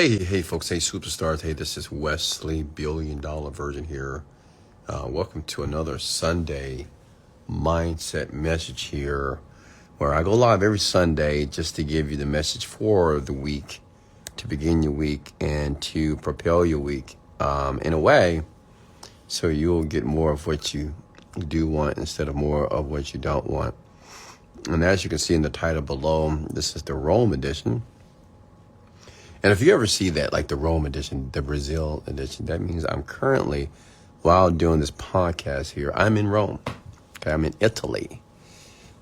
Hey, folks. Hey, superstars. Hey, this is Wesley Virgin here. Welcome to another Sunday mindset message here, where I go live every Sunday just to give you the message for the week, to begin your week and to propel your week in a way so you'll get more of what you do want instead of more of what you don't want. And as you can see in the title below, this is the Rome edition. And if you ever see that, like the Rome edition, the Brazil edition, that means I'm currently, while doing this podcast here, I'm in Rome. Okay, I'm in Italy.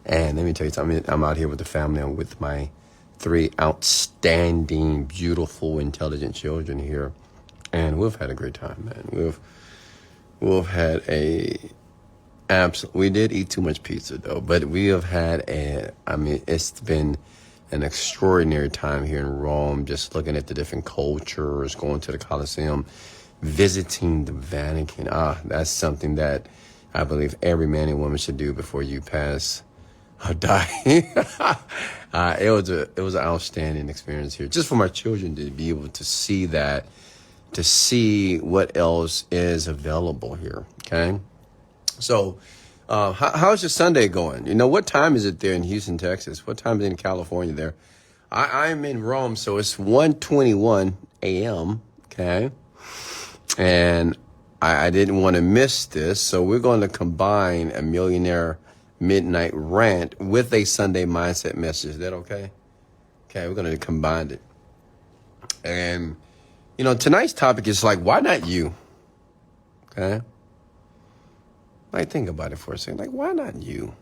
And let me tell you something, I'm out here with the family. I'm with my 3 outstanding, beautiful, intelligent children here. And we've had a great time, man. We've had we did eat too much pizza though, but we have had it's been an extraordinary time here in Rome, just looking at the different cultures, going to the Colosseum, visiting the Vatican. That's something that I believe every man and woman should do before you pass or die. It was an outstanding experience here, just for my children to be able to see that, to see what else is available here. Okay, so. How's your Sunday going? You know, what time is it there in Houston, Texas? What time is it in California there? I'm in Rome, so it's 1:21 a.m., okay? And I didn't want to miss this, so we're going to combine a millionaire midnight rant with a Sunday mindset message. Is that okay? Okay, we're going to combine it. And, you know, tonight's topic is like, why not you? Okay? Like, think about it for a second. Like, why not you?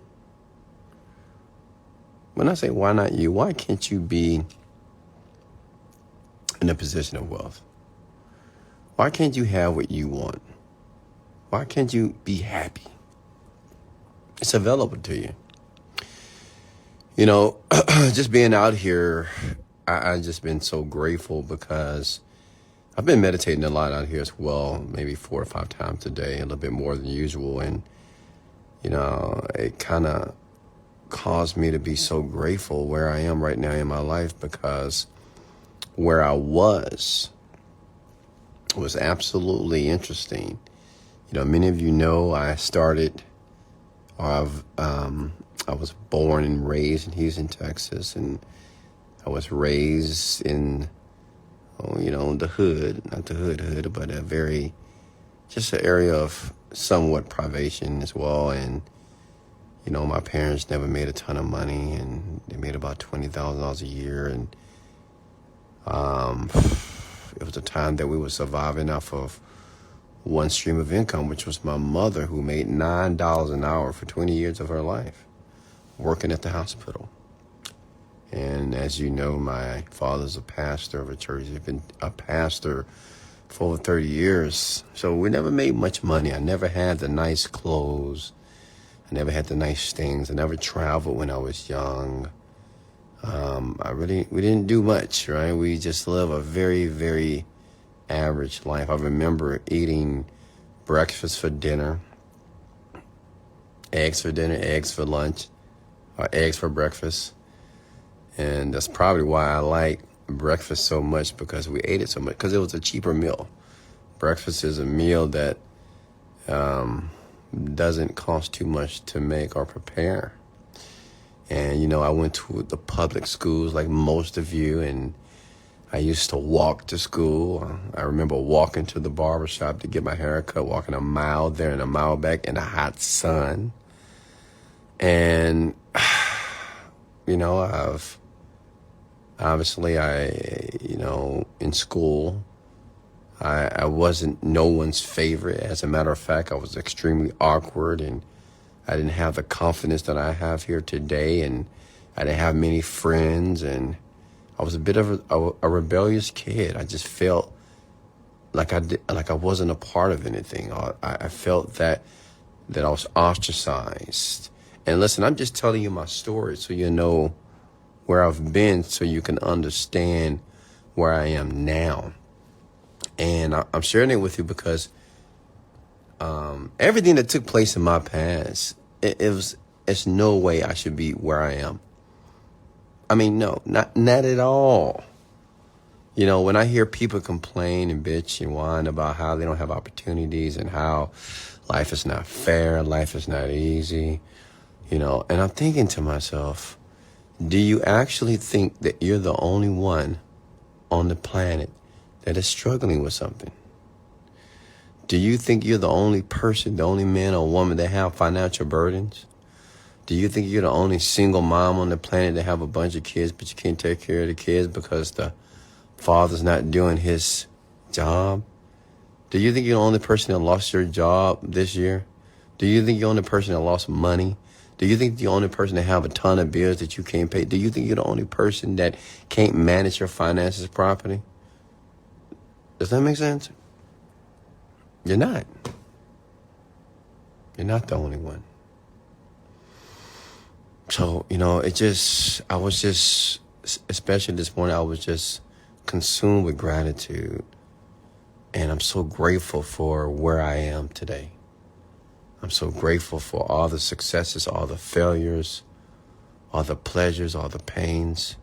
When I say why not you, why can't you be in a position of wealth? Why can't you have what you want? Why can't you be happy? It's available to you. You know, just being out here, I've just been so grateful because I've been meditating a lot out here as well, maybe 4 or 5 times a day, a little bit more than usual. And, you know, it kind of caused me to be so grateful where I am right now in my life, because where I was absolutely interesting. You know, many of you know I was born and raised in Houston, Texas, and I was raised in the hood, not the hood, but just an area of somewhat privation as well. And, you know, my parents never made a ton of money, and they made about $20,000 a year. And it was a time that we were surviving off of one stream of income, which was my mother, who made $9 an hour for 20 years of her life, working at the hospital. And as you know, my father's a pastor of a church. He's been a pastor for over 30 years. So we never made much money. I never had the nice clothes. I never had the nice things. I never traveled when I was young. We didn't do much, right? We just lived a very, very average life. I remember eating breakfast for dinner, eggs for dinner, eggs for lunch, or eggs for breakfast. And that's probably why I like breakfast so much, because we ate it so much, because it was a cheaper meal. Breakfast is a meal that doesn't cost too much to make or prepare. And, you know, I went to the public schools like most of you, and I used to walk to school. I remember walking to the barber shop to get my hair cut, walking a mile there and a mile back in the hot sun. And, you know, in school, I wasn't no one's favorite. As a matter of fact, I was extremely awkward, and I didn't have the confidence that I have here today, and I didn't have many friends, and I was a bit of a rebellious kid. I just felt like I wasn't a part of anything. I felt that I was ostracized. And listen, I'm just telling you my story so you know where I've been, so you can understand where I am now. And I'm sharing it with you because everything that took place in my past, it's no way I should be where I am. I mean, no, not at all. When I hear people complain and bitch and whine about how they don't have opportunities and how life is not fair, life is not easy, and I'm thinking to myself, do you actually think that you're the only one on the planet that is struggling with something? Do you think you're the only person, the only man or woman that have financial burdens? Do you think you're the only single mom on the planet that have a bunch of kids, but you can't take care of the kids because the father's not doing his job? Do you think you're the only person that lost your job this year? Do you think you're the only person that lost money? Do you think you're the only person that have a ton of bills that you can't pay? Do you think you're the only person that can't manage your finances properly? Does that make sense? You're not. You're not the only one. So, I was just, especially this morning, I was just consumed with gratitude. And I'm so grateful for where I am today. I'm so grateful for all the successes, all the failures, all the pleasures, all the pains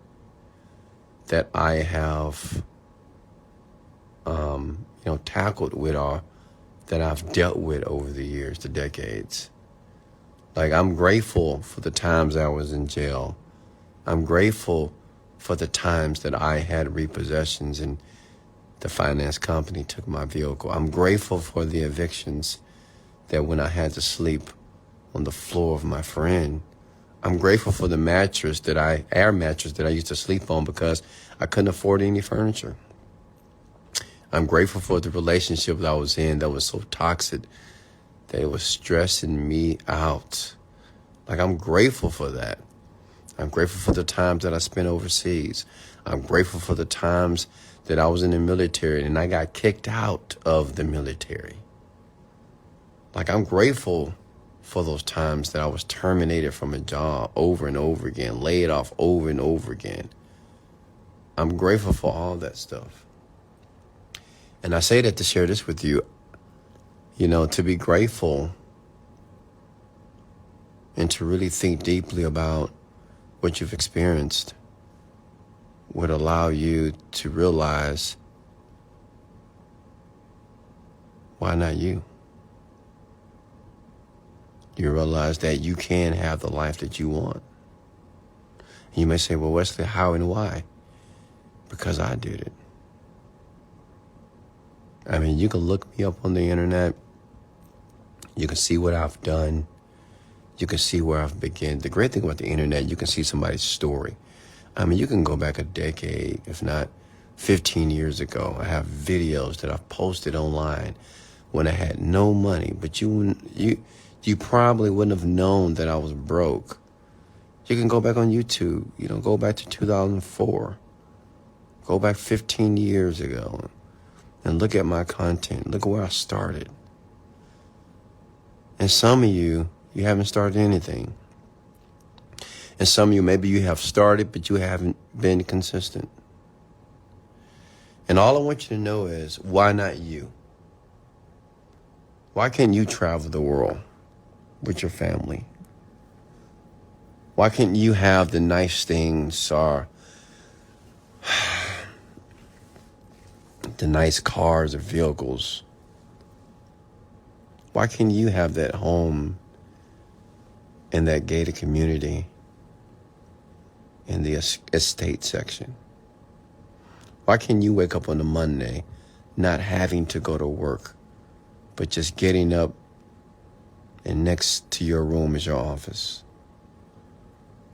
that I have, tackled with, or that I've dealt with over the years, the decades. Like, I'm grateful for the times I was in jail. I'm grateful for the times that I had repossessions and the finance company took my vehicle. I'm grateful for the evictions that when I had to sleep on the floor of my friend. I'm grateful for the air mattress that I used to sleep on because I couldn't afford any furniture. I'm grateful for the relationship that I was in that was so toxic that it was stressing me out. Like, I'm grateful for that. I'm grateful for the times that I spent overseas. I'm grateful for the times that I was in the military and I got kicked out of the military. Like, I'm grateful for those times that I was terminated from a job over and over again, laid off over and over again. I'm grateful for all that stuff. And I say that to share this with you, to be grateful and to really think deeply about what you've experienced would allow you to realize, why not you? You realize that you can have the life that you want. And you may say, well, Wesley, how and why? Because I did it. I mean, you can look me up on the internet. You can see what I've done. You can see where I've begun. The great thing about the internet, you can see somebody's story. I mean, you can go back a decade, if not 15 years ago. I have videos that I've posted online when I had no money, but you probably wouldn't have known that I was broke. You can go back on YouTube, go back to 2004. Go back 15 years ago and look at my content. Look at where I started. And some of you haven't started anything. And some of you, maybe you have started, but you haven't been consistent. And all I want you to know is, why not you? Why can't you travel the world with your family? Why can't you have the nice things or the nice cars or vehicles? Why can't you have that home in that gated community in the estate section? Why can't you wake up on a Monday not having to go to work, but just getting up and next to your room is your office?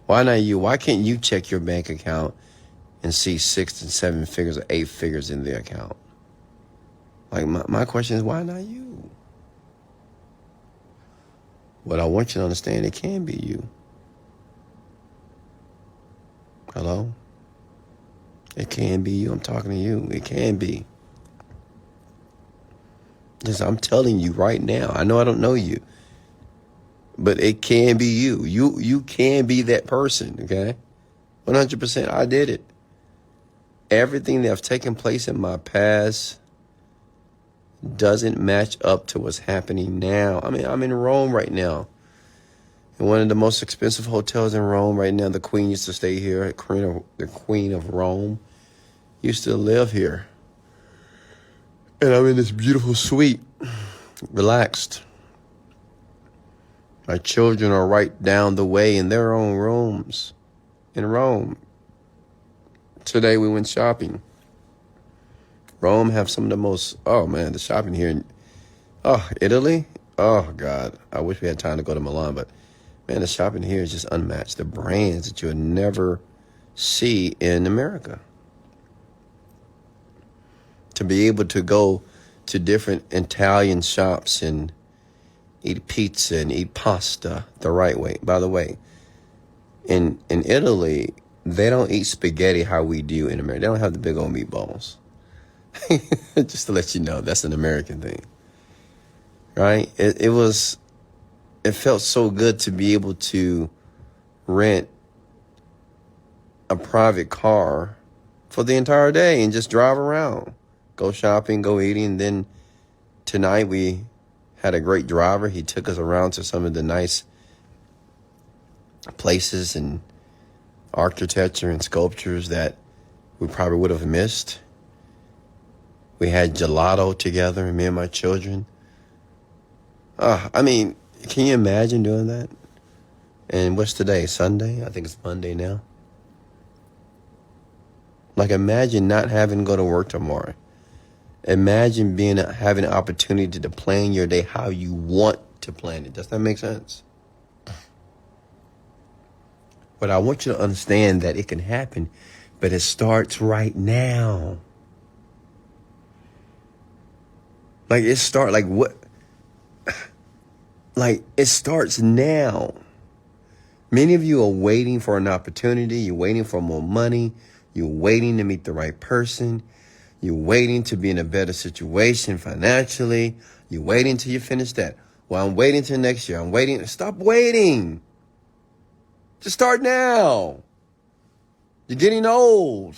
Why not you? Why can't you check your bank account and see 6 and 7 figures or 8 figures in the account? Like, my question is, why not you? What I want you to understand, it can be you. Hello? It can be you. I'm talking to you. It can be. Listen, I'm telling you right now. I know I don't know you, but it can be you. You can be that person, okay? 100%. I did it. Everything that's taken place in my past doesn't match up to what's happening now. I mean, I'm in Rome right now. In one of the most expensive hotels in Rome right now. The Queen used to stay here, the Queen of Rome. used to live here. And I'm in this beautiful suite, relaxed. My children are right down the way in their own rooms in Rome. Today we went shopping. Rome have some of the most, oh man, the shopping here in, Italy. Oh God, I wish we had time to go to Milan, but man, the shopping here is just unmatched. The brands that you would never see in America. To be able to go to different Italian shops and eat pizza and eat pasta the right way. By the way, in Italy, they don't eat spaghetti how we do in America. They don't have the big old meatballs. Just to let you know, that's an American thing, right? It felt so good to be able to rent a private car for the entire day and just drive around, go shopping, go eating. Then tonight we had a great driver. He took us around to some of the nice places and architecture and sculptures that we probably would have missed. We had gelato together, me and my children. I mean, can you imagine doing that? And what's today? Sunday? I think it's Monday now. Like, imagine not having to go to work tomorrow. Imagine having an opportunity to plan your day how you want to plan it. Does that make sense? But I want you to understand that it can happen, but it starts right now. Like, it starts now. Many of you are waiting for an opportunity. You're waiting for more money. You're waiting to meet the right person. You're waiting to be in a better situation financially. You're waiting till you finish that. Well, I'm waiting till next year. I'm waiting. Stop waiting. Just start now. You're getting old,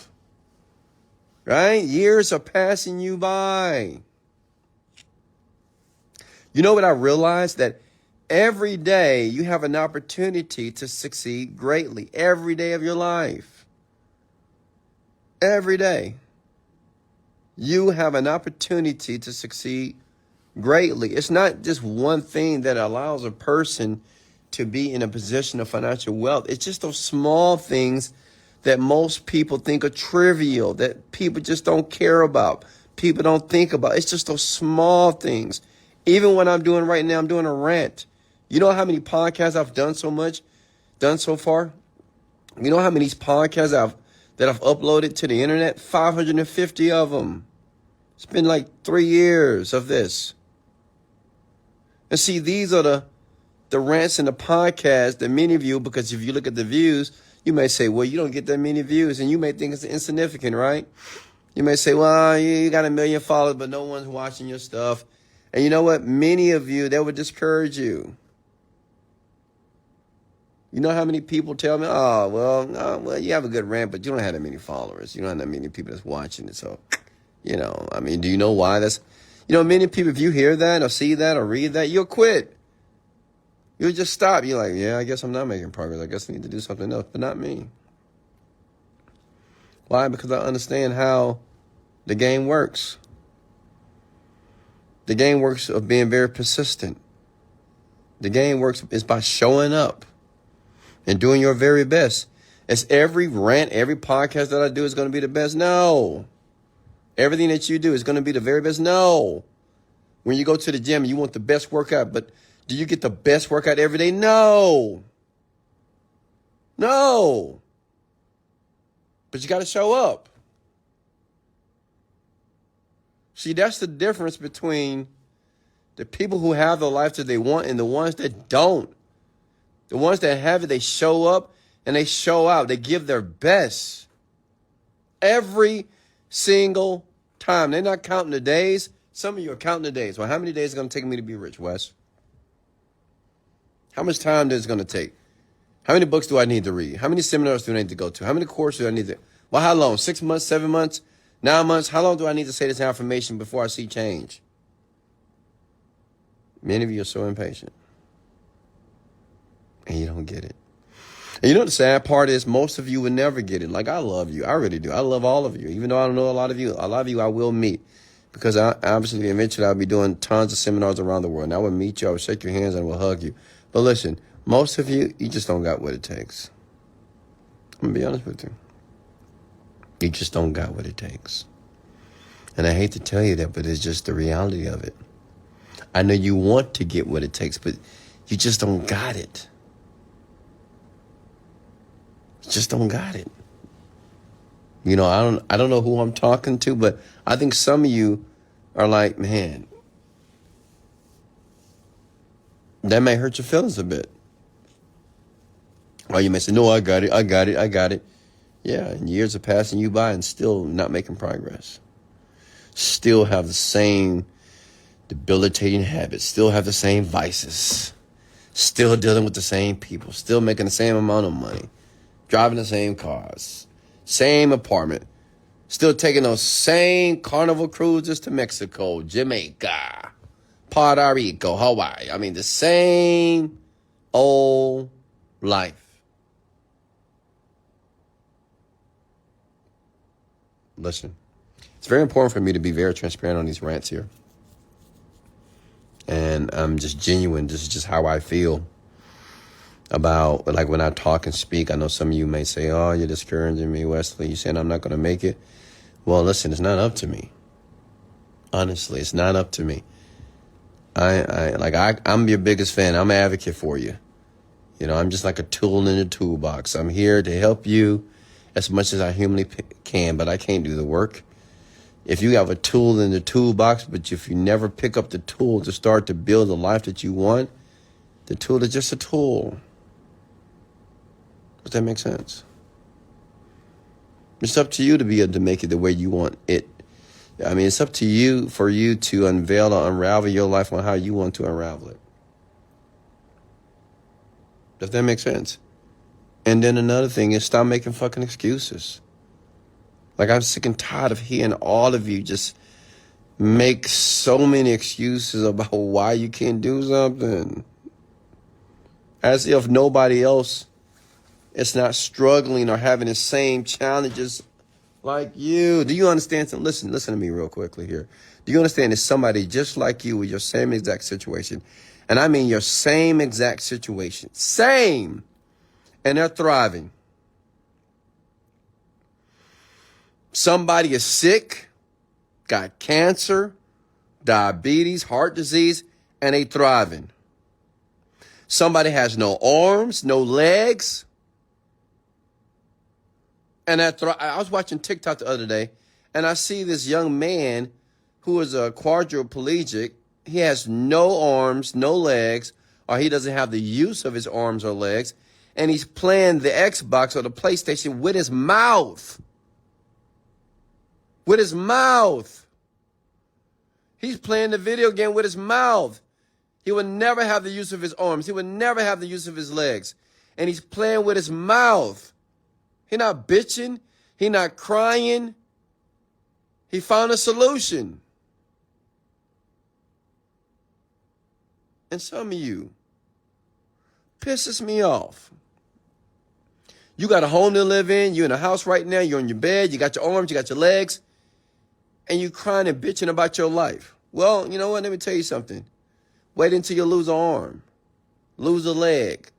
right? Years are passing you by. You know what I realized? That every day you have an opportunity to succeed greatly. Every day of your life. Every day. You have an opportunity to succeed greatly. It's not just one thing that allows a person to be in a position of financial wealth. It's just those small things that most people think are trivial, that people just don't care about. People don't think about. It's just those small things. Even what I'm doing right now, I'm doing a rant. You know how many podcasts I've done so far? You know how many podcasts that I've uploaded to the internet? 550 of them. It's been like 3 years of this. And see, these are the rants and the podcasts that many of you, because if you look at the views, you may say, well, you don't get that many views, and you may think it's insignificant, right? You may say, well, you got 1 million followers, but no one's watching your stuff. And you know what? Many of you, that would discourage you. You know how many people tell me, well, you have a good rant, but you don't have that many followers. You don't have that many people that's watching it. So, I mean, do you know why that's, many people, if you hear that or see that or read that, you'll quit. You'll just stop. You're like, yeah, I guess I'm not making progress. I guess I need to do something else, but not me. Why? Because I understand how the game works. The game works of being very persistent. The game works is by showing up and doing your very best. Is every rant, every podcast that I do is going to be the best? No. Everything that you do is going to be the very best? No. When you go to the gym, you want the best workout, but do you get the best workout every day? No. No. But you got to show up. See, that's the difference between the people who have the life that they want and the ones that don't. The ones that have it, they show up and they show out. They give their best every single time. They're not counting the days. Some of you are counting the days. Well, how many days is it going to take me to be rich, Wes? How much time is it going to take? How many books do I need to read? How many seminars do I need to go to? How many courses do I need to? Well, how long? 6 months, 7 months, 9 months? How long do I need to say this affirmation before I see change? Many of you are so impatient. And you don't get it. And you know the sad part is most of you will never get it. Like, I love you. I really do. I love all of you. Even though I don't know a lot of you I will meet. Because obviously, eventually, I'll be doing tons of seminars around the world. And I will meet you. I will shake your hands and I will hug you. But listen, most of you, you just don't got what it takes. I'm going to be honest with you. You just don't got what it takes. And I hate to tell you that, but it's just the reality of it. I know you want to get what it takes, but you just don't got it. You just don't got it. You know, I don't know who I'm talking to, but I think some of you are like, man, that may hurt your feelings a bit. Or you may say, no, I got it. Yeah, and years are passing you by and still not making progress. Still have the same debilitating habits, still have the same vices, still dealing with the same people, still making the same amount of money, driving the same cars, same apartment, still taking those same carnival cruises to Mexico, Jamaica, Puerto Rico, Hawaii. I mean, the same old life. Listen, it's very important for me to be very transparent on these rants here. And I'm just genuine. This is just how I feel about, like, when I talk and speak. I know some of you may say, oh, you're discouraging me, Wesley. You're saying I'm not going to make it. Well, listen, it's not up to me. Honestly, it's not up to me. I'm your biggest fan. I'm an advocate for you. You know, I'm just like a tool in the toolbox. I'm here to help you as much as I humanly can, but I can't do the work. If you have a tool in the toolbox, but if you never pick up the tool to start to build the life that you want, the tool is just a tool. Does that make sense? It's up to you to be able to make it the way you want it. I mean, it's up to you for you to unveil or unravel your life on how you want to unravel it. Does that make sense? And then another thing is stop making fucking excuses. Like, I'm sick and tired of hearing all of you just make so many excuses about why you can't do something. As if nobody else is not struggling or having the same challenges like you. Do you understand? Listen to me real quickly here. Do you understand there's somebody just like you with your same exact situation? And I mean your same exact situation. Same. And they're thriving. Somebody is sick, got cancer, diabetes, heart disease, and they thriving. Somebody has no arms, no legs. And I was watching TikTok the other day, and I see this young man who is a quadriplegic. He has no arms, no legs, or he doesn't have the use of his arms or legs, and he's playing the Xbox or the PlayStation with his mouth. With his mouth. He's playing the video game with his mouth. He would never have the use of his arms. He would never have the use of his legs. And he's playing with his mouth. He's not bitching. He's not crying. He found a solution. And some of you pisses me off. You got a home to live in. You're in a house right now. You're in your bed. You got your arms. You got your legs. And you crying and bitching about your life. Well, you know what? Let me tell you something. Wait until you lose an arm, lose a leg,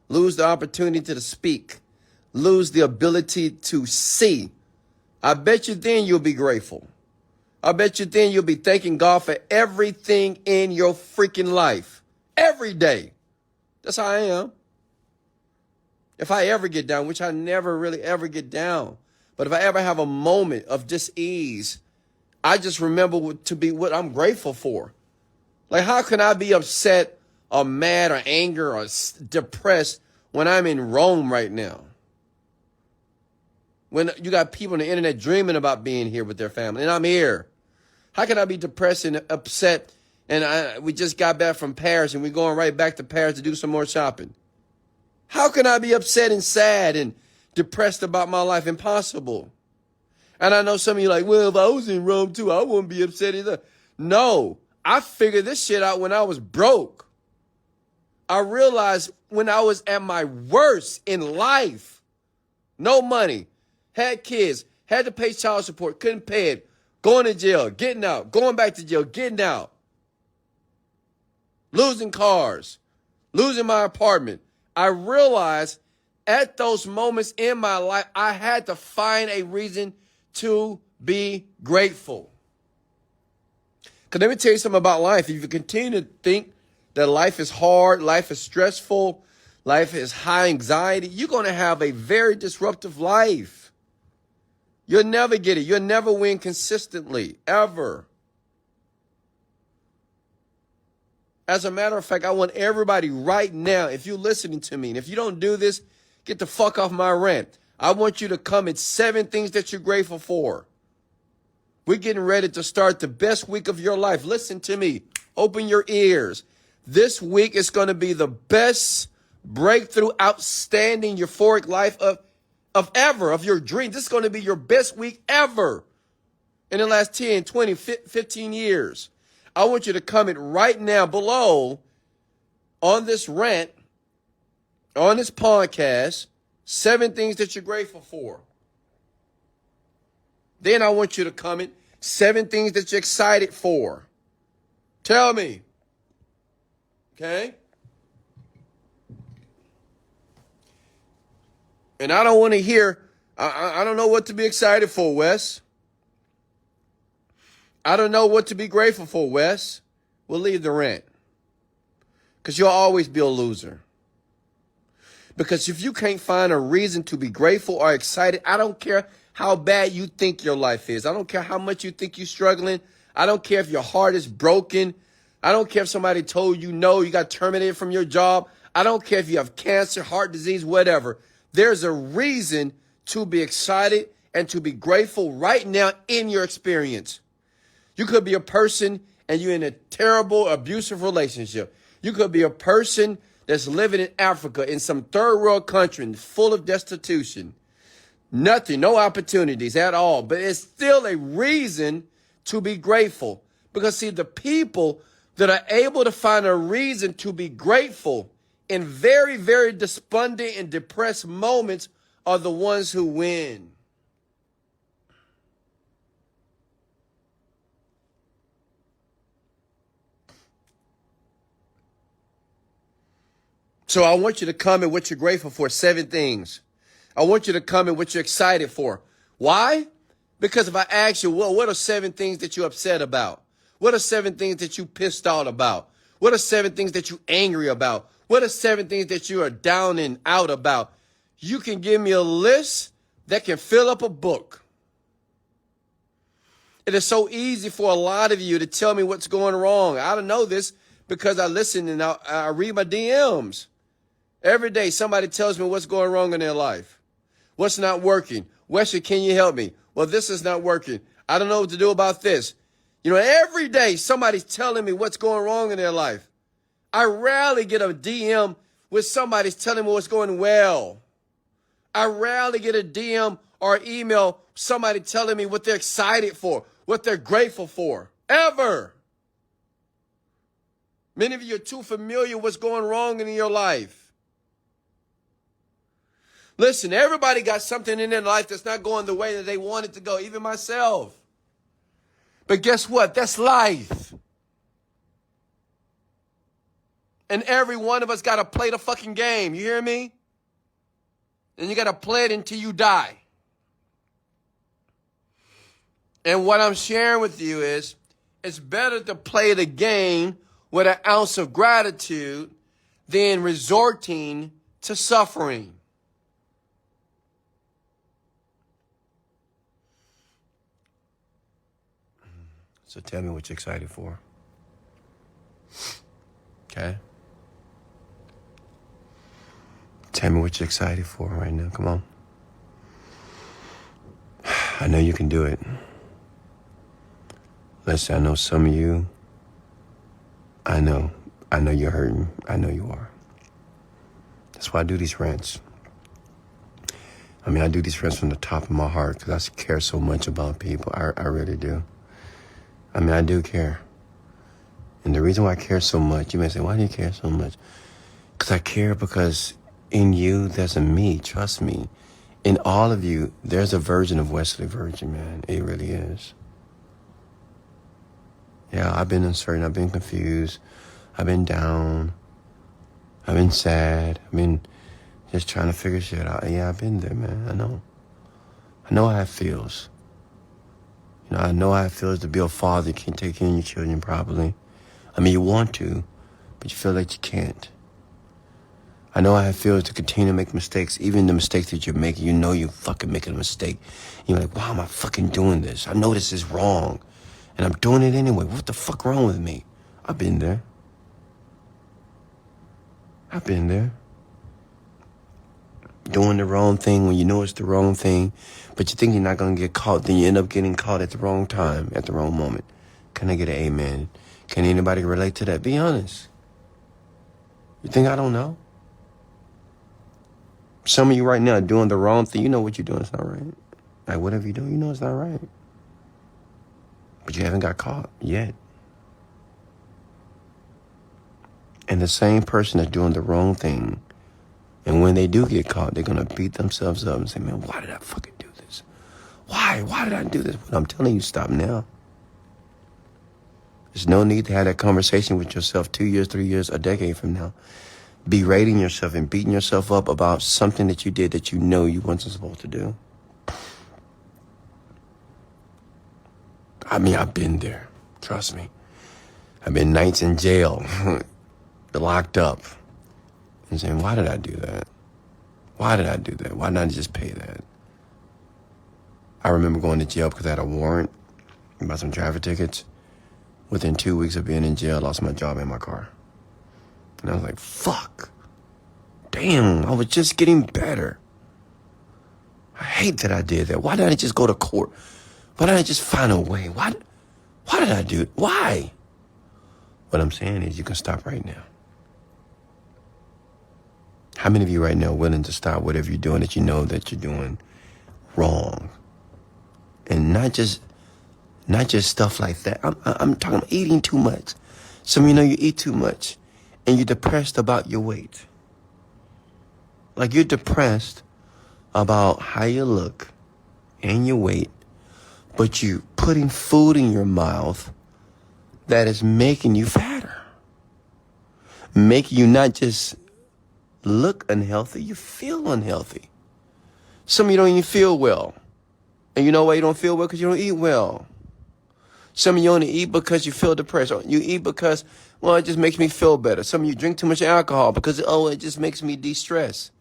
lose the opportunity to speak, lose the ability to see. I bet you then you'll be grateful. I bet you then you'll be thanking God for everything in your freaking life. Every day. That's how I am. If I ever get down, which I never really ever get down, but if I ever have a moment of dis-ease, I just remember to be what I'm grateful for. Like, how can I be upset or mad or angry or depressed when I'm in Rome right now? When you got people on the internet dreaming about being here with their family, and I'm here. How can I be depressed and upset? And we just got back from Paris, and we're going right back to Paris to do some more shopping. How can I be upset and sad and depressed about my life? Impossible. And I know some of you are like, well, if I was in Rome too, I wouldn't be upset either. No, I figured this shit out when I was broke. I realized when I was at my worst in life, no money, had kids, had to pay child support, couldn't pay it, going to jail, getting out, going back to jail, getting out, losing cars, losing my apartment. I realized at those moments in my life, I had to find a reason to be grateful. Because let me tell you something about life. If you continue to think that life is hard, life is stressful, life is high anxiety, you're going to have a very disruptive life. You'll never get it. You'll never win consistently, ever. As a matter of fact, I want everybody right now, if you're listening to me, and if you don't do this, get the fuck off my rant. I want you to comment 7 things that you're grateful for. We're getting ready to start the best week of your life. Listen to me. Open your ears. This week is going to be the best breakthrough, outstanding, euphoric life of ever, of your dreams. This is going to be your best week ever in the last 10, 20, 15 years. I want you to comment right now below on this rant, on this podcast, 7 things that you're grateful for. Then I want you to comment 7 things that you're excited for. Tell me. Okay? And I don't want to hear, I don't know what to be excited for, Wes. I don't know what to be grateful for, Wes. We'll leave the rant. Because you'll always be a loser. Because if you can't find a reason to be grateful or excited, I don't care how bad you think your life is. I don't care how much you think you're struggling. I don't care if your heart is broken. I don't care if somebody told you no, you got terminated from your job. I don't care if you have cancer, heart disease, whatever. There's a reason to be excited and to be grateful right now in your experience. You could be a person and you're in a terrible, abusive relationship. You could be a person that's living in Africa in some third world country full of destitution. Nothing, no opportunities at all. But it's still a reason to be grateful. Because see, the people that are able to find a reason to be grateful in very, very despondent and depressed moments are the ones who win. So I want you to comment what you're grateful for, 7 things. I want you to comment what you're excited for. Why? Because if I ask you, well, what are 7 things that you're upset about? What are 7 things that you pissed out about? What are 7 things that you're angry about? What are 7 things that you are down and out about? You can give me a list that can fill up a book. It is so easy for a lot of you to tell me what's going wrong. I don't know this because I listen and I read my DMs. Every day somebody tells me what's going wrong in their life. What's not working? Wesley, can you help me? Well, this is not working. I don't know what to do about this. You know, every day somebody's telling me what's going wrong in their life. I rarely get a DM with somebody's telling me what's going well. I rarely get a DM or email somebody telling me what they're excited for, what they're grateful for, ever. Many of you are too familiar with what's going wrong in your life. Listen, everybody got something in their life that's not going the way that they want it to go, even myself. But guess what? That's life. And every one of us got to play the fucking game. You hear me? And you got to play it until you die. And what I'm sharing with you is, it's better to play the game with an ounce of gratitude than resorting to suffering. So tell me what you're excited for. Okay? Tell me what you're excited for right now. Come on. I know you can do it. Listen, I know some of you, I know you're hurting. I know you are. That's why I do these rants. I mean, I do these rants from the top of my heart because I care so much about people. I really do. I mean, I do care. And the reason why I care so much, you may say, why do you care so much? Because I care, because in you, there's a me. Trust me. In all of you, there's a version of Wesley Virgin, man. It really is. Yeah, I've been uncertain. I've been confused. I've been down. I've been sad. I've been just trying to figure shit out. Yeah, I've been there, man. I know. I know how it feels. You know, I know how it feels to be a father. You can't take care of your children properly. I mean, you want to, but you feel like you can't. I know how it feels to continue to make mistakes, even the mistakes that you're making. You know you're fucking making a mistake. You're like, why am I fucking doing this? I know this is wrong, and I'm doing it anyway. What the fuck wrong with me? I've been there. I've been there. Doing the wrong thing when you know it's the wrong thing, but you think you're not going to get caught. Then you end up getting caught at the wrong time, at the wrong moment. Can I get an amen? Can anybody relate to that? Be honest. You think I don't know? Some of you right now are doing the wrong thing. You know what you're doing. It's not right. Like, whatever you do, you know it's not right. But you haven't got caught yet. And the same person that's doing the wrong thing, and when they do get caught, they're going to beat themselves up and say, man, why did I fucking do this? Why? Why did I do this? But I'm telling you, stop now. There's no need to have that conversation with yourself 2 years, 3 years, a decade from now. Berating yourself and beating yourself up about something that you did that you know you weren't supposed to do. I mean, I've been there. Trust me. I've been nights in jail, locked up, and saying, why did I do that? Why did I do that? Why not just pay that? I remember going to jail because I had a warrant about some traffic tickets. Within 2 weeks of being in jail, I lost my job and my car. And I was like, fuck. Damn, I was just getting better. I hate that I did that. Why didn't I just go to court? Why didn't I just find a way? Why did I do it? Why? What I'm saying is you can stop right now. How many of you right now are willing to stop whatever you're doing that you know that you're doing wrong? And not just stuff like that. I'm talking about eating too much. Some of you know you eat too much and you're depressed about your weight. Like you're depressed about how you look and your weight, but you're putting food in your mouth that is making you fatter. Making you not just look unhealthy, you feel unhealthy. Some of you don't even feel well. And you know why you don't feel well? Because you don't eat well. Some of you only eat because you feel depressed. Or you eat because, well, it just makes me feel better. Some of you drink too much alcohol because, it just makes me de-stress.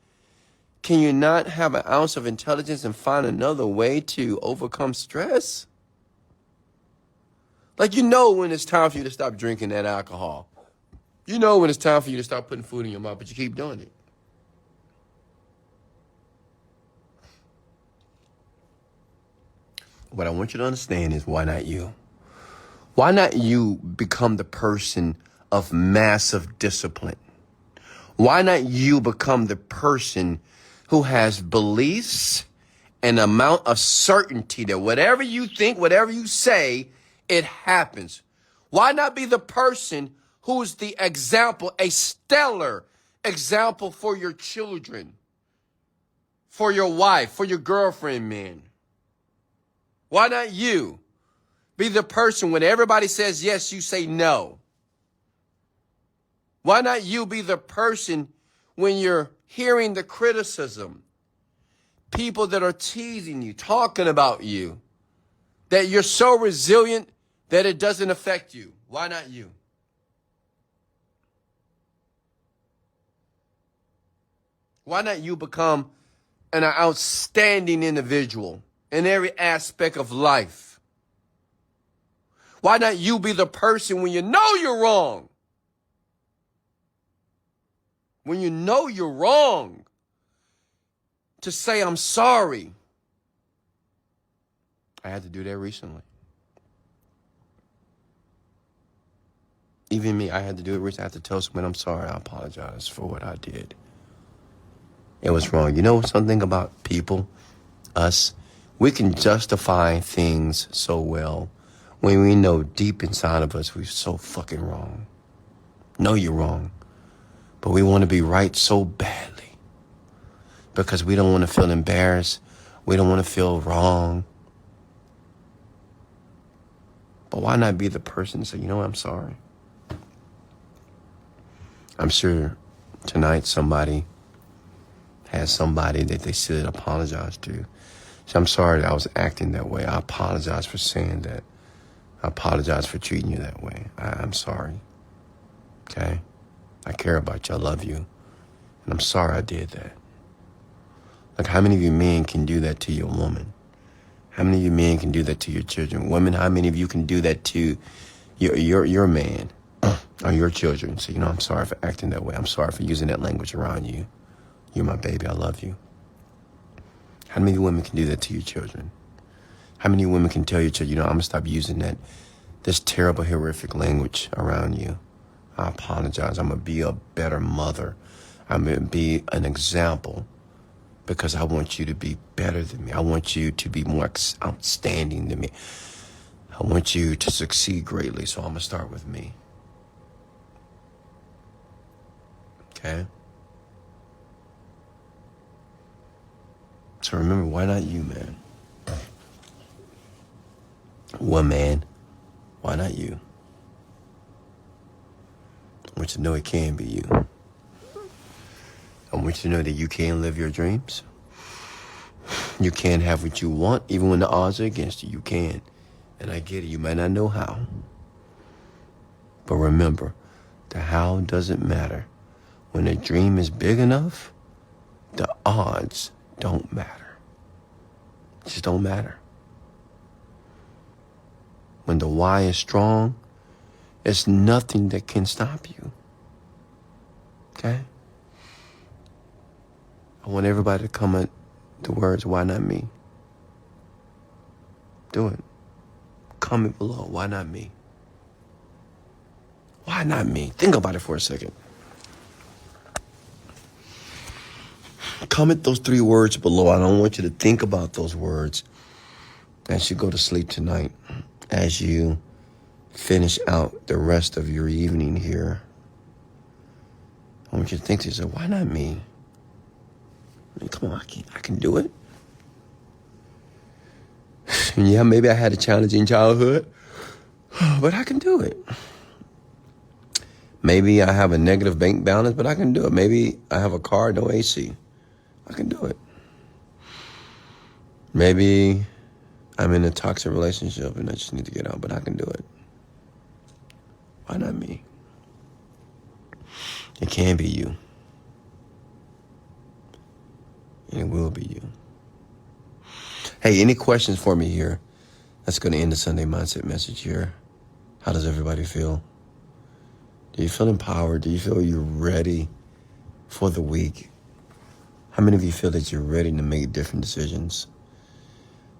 Can you not have an ounce of intelligence and find another way to overcome stress? Like, you know when it's time for you to stop drinking that alcohol. You know when it's time for you to stop putting food in your mouth, but you keep doing it. What I want you to understand is, why not you? Why not you become the person of massive discipline? Why not you become the person who has beliefs and amount of certainty that whatever you think, whatever you say, it happens? Why not be the person who's the example, a stellar example for your children, for your wife, for your girlfriend, man? Why not you be the person when everybody says yes, you say no? Why not you be the person when you're hearing the criticism, people that are teasing you, talking about you, that you're so resilient that it doesn't affect you? Why not you? Why not you become an outstanding individual in every aspect of life? Why not you be the person when you know you're wrong? When you know you're wrong, to say, I'm sorry. I had to do that recently. Even me, I had to do it recently. I had to tell someone, I'm sorry, I apologize for what I did. It was wrong. You know something about people, us? We can justify things so well when we know deep inside of us we're so fucking wrong. Know you're wrong. But we want to be right so badly because we don't want to feel embarrassed. We don't want to feel wrong. But why not be the person to say, you know what, I'm sorry. I'm sure tonight somebody has somebody that they should apologize to. So I'm sorry that I was acting that way. I apologize for saying that. I apologize for treating you that way. I'm sorry. Okay? I care about you. I love you. And I'm sorry I did that. Like, how many of you men can do that to your woman? How many of you men can do that to your children? Women, how many of you can do that to your man or your children? So, you know, I'm sorry for acting that way. I'm sorry for using that language around you. You're my baby. I love you. How many women can do that to your children? How many women can tell your children, you know, I'm going to stop using this terrible, horrific language around you? I apologize. I'm going to be a better mother. I'm going to be an example because I want you to be better than me. I want you to be more outstanding than me. I want you to succeed greatly, so I'm going to start with me. Okay? So remember, why not you, man? Woman, why not you? I want you to know it can be you. I want you to know that you can live your dreams. You can have what you want, even when the odds are against you. You can. And I get it. You might not know how. But remember, the how doesn't matter. When a dream is big enough, the odds don't matter. It just don't matter. When the why is strong, there's nothing that can stop you. Okay? I want everybody to comment the words, why not me? Do it. Comment below, why not me? Why not me? Think about it for a second. Comment those 3 words below. I don't want you to think about those words as you go to sleep tonight, as you finish out the rest of your evening here. I want you to think to yourself, why not me? I mean, come on, I can do it. Yeah, maybe I had a challenging childhood, but I can do it. Maybe I have a negative bank balance, but I can do it. Maybe I have a car, no AC. I can do it. Maybe I'm in a toxic relationship and I just need to get out, but I can do it. Why not me? It can be you. And it will be you. Hey, any questions for me here? That's going to end the Sunday Mindset message here. How does everybody feel? Do you feel empowered? Do you feel you're ready for the week? How many of you feel that you're ready to make different decisions?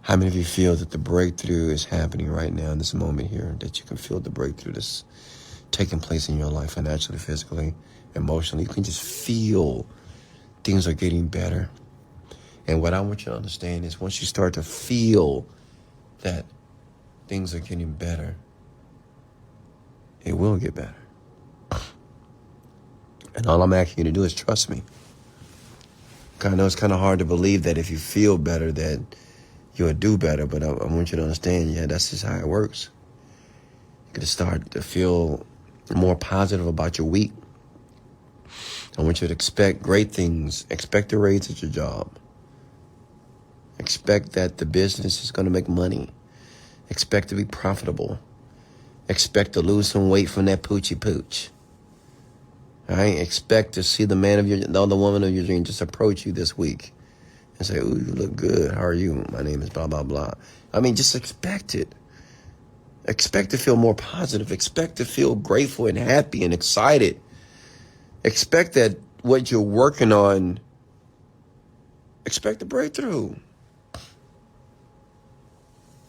How many of you feel that the breakthrough is happening right now in this moment here, that you can feel the breakthrough that's taking place in your life financially, physically, emotionally? You can just feel things are getting better. And what I want you to understand is once you start to feel that things are getting better, it will get better. And all I'm asking you to do is trust me. I know it's kind of hard to believe that if you feel better that you'll do better, but I want you to understand, that's just how it works. You're going to start to feel more positive about your week. I want you to expect great things. Expect a raise at your job. Expect that the business is going to make money. Expect to be profitable. Expect to lose some weight from that poochie pooch. All right? Expect to see the woman of your dream just approach you this week and say, ooh, you look good. How are you? My name is blah, blah, blah. I mean, just expect it. Expect to feel more positive. Expect to feel grateful and happy and excited. Expect that what you're working on, expect a breakthrough.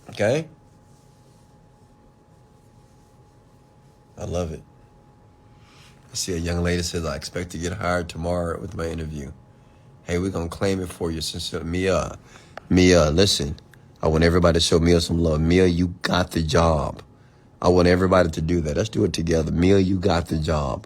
Okay? I love it. I see a young lady says, I expect to get hired tomorrow with my interview. Hey, we're going to claim it for you. Sister Mia, listen, I want everybody to show Mia some love. Mia, you got the job. I want everybody to do that. Let's do it together. Mia, you got the job.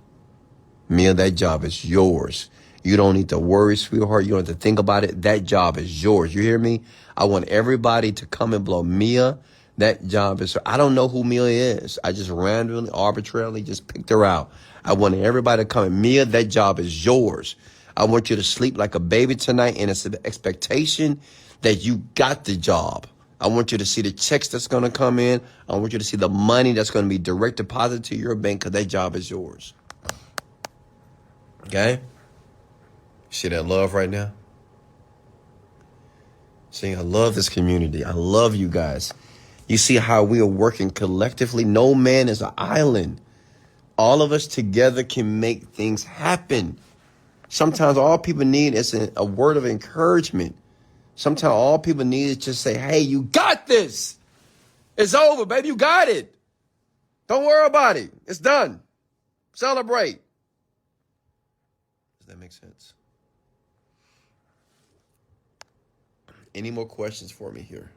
Mia, that job is yours. You don't need to worry, sweetheart. You don't have to think about it. That job is yours. You hear me? I want everybody to come and blow. Mia, that job is, I don't know who Mia is. I just randomly, arbitrarily just picked her out. I want everybody to come and Mia, that job is yours. I want you to sleep like a baby tonight, and it's an expectation that you got the job. I want you to see the checks that's going to come in. I want you to see the money that's going to be direct deposited to your bank because that job is yours. Okay? See that love right now? See, I love this community. I love you guys. You see how we are working collectively. No man is an island. All of us together can make things happen. Sometimes all people need is a word of encouragement. Sometimes all people need is just say, hey, you got this. It's over, baby. You got it. Don't worry about it. It's done. Celebrate. Does that make sense? Any more questions for me here?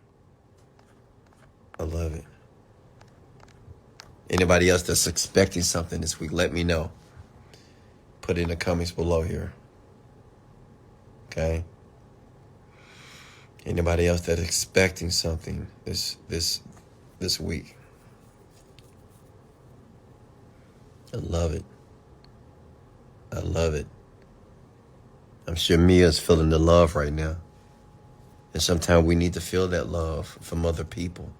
I love it. Anybody else that's expecting something this week, let me know. Put it in the comments below here. Okay? Anybody else that's expecting something this week? I love it. I love it. I'm sure Mia's feeling the love right now. And sometimes we need to feel that love from other people.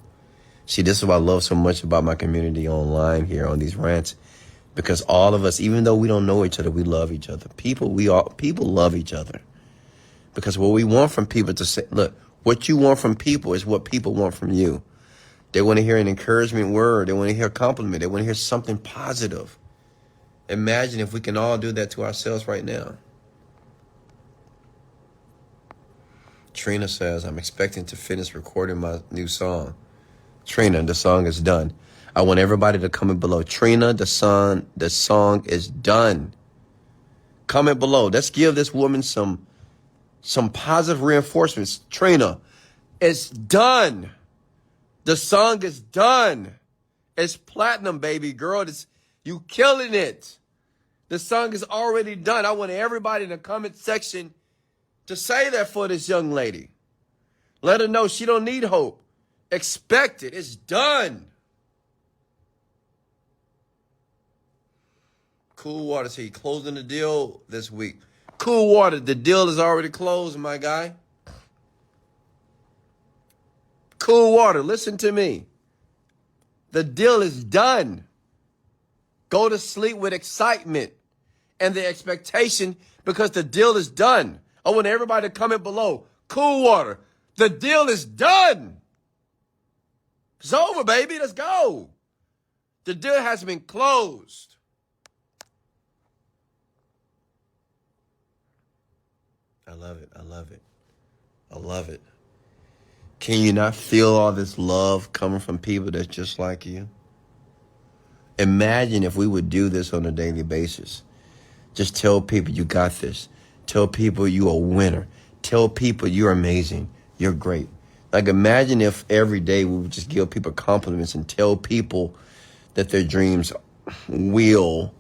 See, this is what I love so much about my community online here on these rants. Because all of us, even though we don't know each other, we love each other. People love each other. Because what we want from people to say, look, what you want from people is what people want from you. They want to hear an encouragement word. They want to hear a compliment. They want to hear something positive. Imagine if we can all do that to ourselves right now. Trina says, I'm expecting to finish recording my new song. Trina, the song is done. I want everybody to comment below. Trina, the song is done. Comment below. Let's give this woman some positive reinforcements. Trina, it's done. The song is done. It's platinum, baby girl. You killing it. The song is already done. I want everybody in the comment section to say that for this young lady. Let her know she don't need hope. Expect it. It's done. Cool Water said he closing the deal this week. Cool Water, the deal is already closed, my guy. Cool Water, listen to me. The deal is done. Go to sleep with excitement and the expectation because the deal is done. I want everybody to comment below. Cool Water, the deal is done. It's over, baby. Let's go. The deal has been closed. I love it. I love it. I love it. Can you not feel all this love coming from people that's just like you? Imagine if we would do this on a daily basis. Just tell people you got this. Tell people you're a winner. Tell people you're amazing. You're great. Like imagine if every day we would just give people compliments and tell people that their dreams will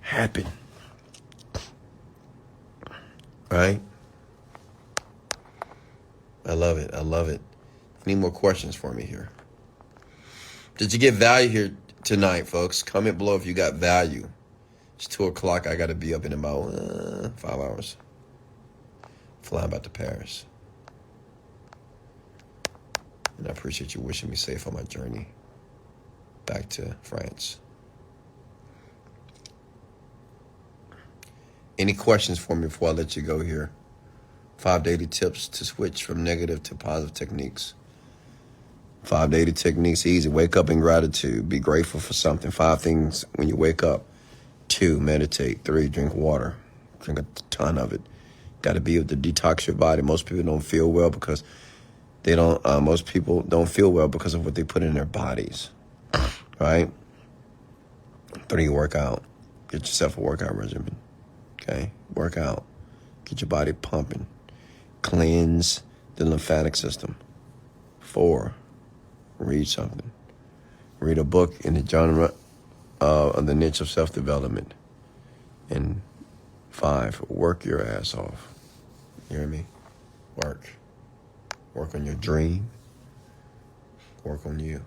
happen. Right? I love it. I love it. Any more questions for me here? Did you get value here tonight, folks? Comment below if you got value. It's 2 o'clock. I got to be up in about 5 hours. Flying back to Paris. And I appreciate you wishing me safe on my journey back to France. Any questions for me before I let you go here? 5 daily tips to switch from negative to positive techniques. 5 daily techniques, easy. Wake up in gratitude. Be grateful for something. 5 things when you wake up. 2, meditate. 3, drink water. Drink a ton of it. Got to be able to detox your body. Most people don't feel well because most people don't feel well because of what they put in their bodies. Right? 3, work out. Get yourself a workout regimen. Okay? Work out. Get your body pumping. Cleanse the lymphatic system. 4, read something. Read a book in the genre of the niche of self-development. And 5, work your ass off. You hear me? Work. Work on your dream. Work on you.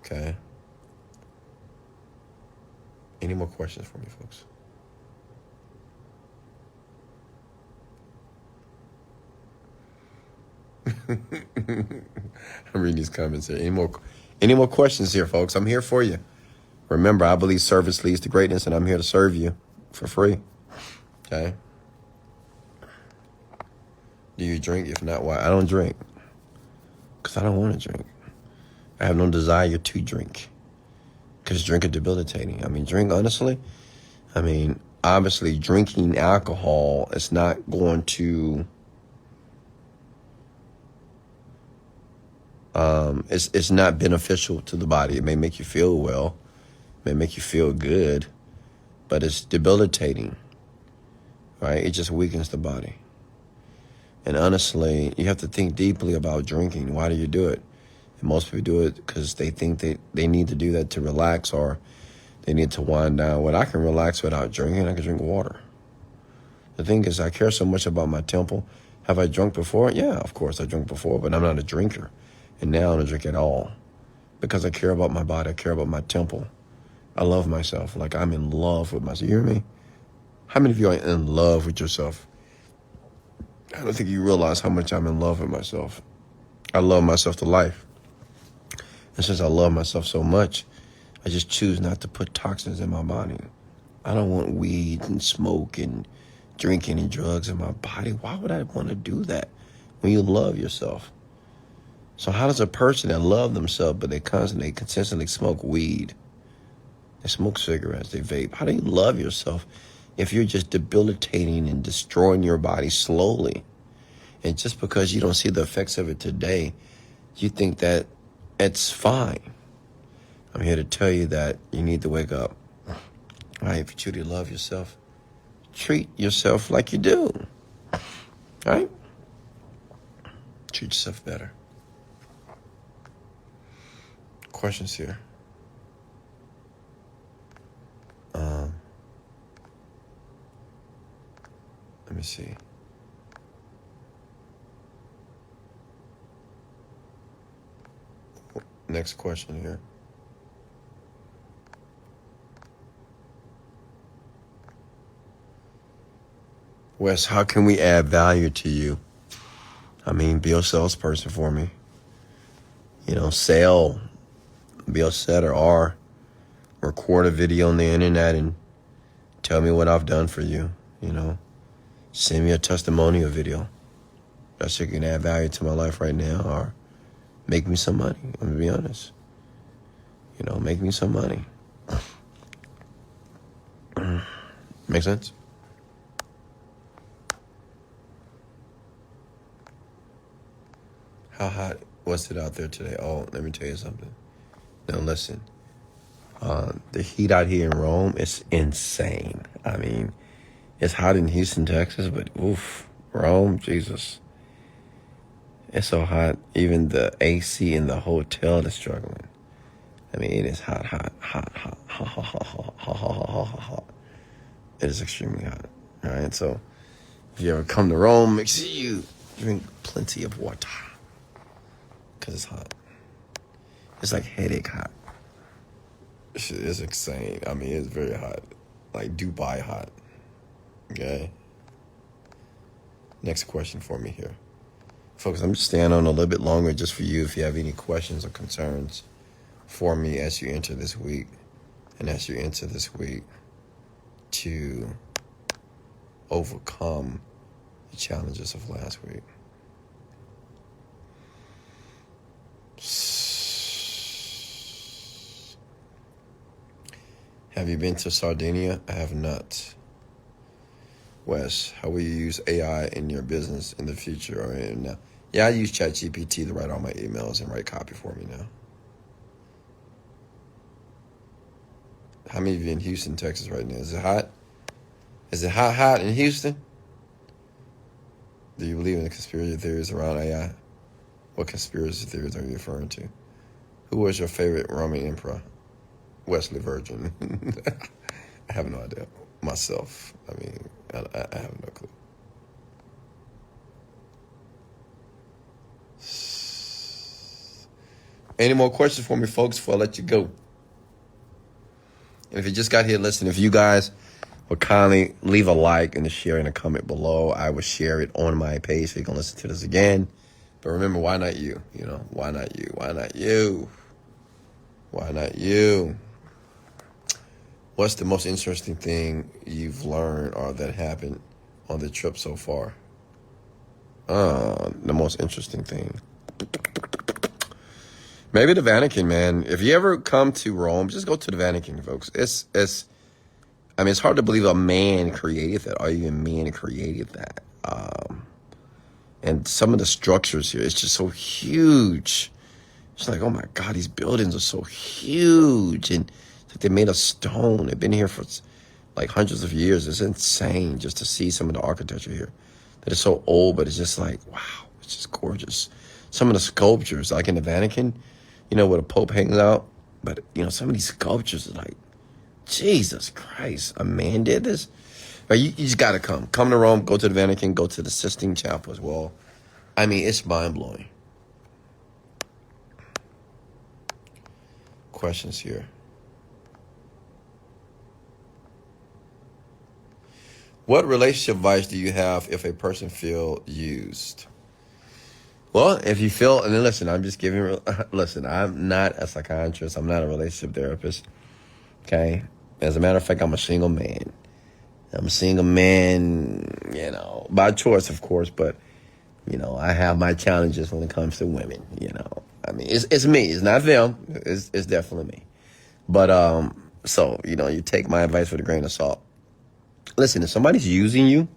Okay? Any more questions for me, folks? I'm reading these comments here. Any more questions here, folks? I'm here for you. Remember, I believe service leads to greatness, and I'm here to serve you for free. Okay? Do you drink? If not, why? I don't drink. Because I don't want to drink. I have no desire to drink. Because drink is debilitating. I mean, drink, honestly. I mean, obviously, drinking alcohol is not going to... It's not beneficial to the body. It may make you feel well. It may make you feel good. But it's debilitating. Right? It just weakens the body. And honestly, you have to think deeply about drinking. Why do you do it? And most people do it because they think they need to do that to relax, or they need to wind down. Well, I can relax without drinking. I can drink water. The thing is, I care so much about my temple. Have I drunk before? Yeah, of course I drank before, but I'm not a drinker. And now I don't drink at all because I care about my body. I care about my temple. I love myself. Like, I'm in love with myself. You hear me? How many of you are in love with yourself? I don't think you realize how much I'm in love with myself. I love myself to life. And since I love myself so much, I just choose not to put toxins in my body. I don't want weed and smoke and drinking and drugs in my body. Why would I want to do that when you love yourself? So how does a person that loves themselves, but they consistently smoke weed, they smoke cigarettes, they vape, how do you love yourself if you're just debilitating and destroying your body slowly? And just because you don't see the effects of it today, you think that it's fine. I'm here to tell you that you need to wake up. All right, if you truly love yourself, treat yourself like you do. All right? Treat yourself better. Questions here. Let me see. Next question here. Wes, how can we add value to you? I mean, be a salesperson for me. You know, sell, be a setter, or record a video on the internet and tell me what I've done for you. You know, send me a testimonial video. That shit can add value to my life right now, or make me some money. I'm gonna be honest. You know, make me some money. Make sense? How hot was it out there today? Oh, let me tell you something. Now listen, the heat out here in Rome is insane. I mean, it's hot in Houston, Texas, but oof, Rome, Jesus. It's so hot, even the AC in the hotel is struggling. I mean, it is hot. It is extremely hot. All right, so if you ever come to Rome, make sure you drink plenty of water, because it's hot. It's like headache hot. Shit is insane. I mean, it's very hot. Like Dubai hot. Okay? Next question for me here. Folks, I'm just staying on a little bit longer just for you if you have any questions or concerns for me as you enter this week. And as you enter this week to overcome the challenges of last week. Have you been to Sardinia? I have not. Wes, how will you use AI in your business in the future or in now? Yeah, I use ChatGPT to write all my emails and write copy for me now. How many of you in Houston, Texas right now? Is it hot? Is it hot in Houston? Do you believe in the conspiracy theories around AI? What conspiracy theories are you referring to? Who was your favorite Roman emperor? Wesley Virgin. I have no idea myself. I mean, I have no clue. Any more questions for me, folks, before I let you go? And if you just got here, listen, if you guys would kindly leave a like and a share and a comment below, I will share it on my page so you can listen to this again. But remember, why not you? You know, why not you? Why not you? Why not you? What's the most interesting thing you've learned or that happened on the trip so far? The most interesting thing. Maybe the Vatican, man. If you ever come to Rome, just go to the Vatican, folks. It's hard to believe a man created that, or even men created that. And some of the structures here, it's just so huge. It's like, oh my God, these buildings are so huge. And it's like they made of stone. They've been here for like hundreds of years. It's insane just to see some of the architecture here. That is so old, but it's just like, wow, it's just gorgeous. Some of the sculptures, like in the Vatican, you know, where the Pope hangs out. But, you know, some of these sculptures are like, Jesus Christ, a man did this? But you just got to come. Come to Rome, go to the Vatican, go to the Sistine Chapel as well. I mean, it's mind-blowing. Questions here. What relationship advice do you have if a person feel used? Well, if you feel, and then listen, I'm just giving, listen, I'm not a psychiatrist. I'm not a relationship therapist. Okay? As a matter of fact, I'm a single man. I'm a single man, you know, by choice, of course, but, you know, I have my challenges when it comes to women, you know. I mean, it's me. It's not them. It's definitely me. But, so, you know, you take my advice with a grain of salt. Listen, if somebody's using you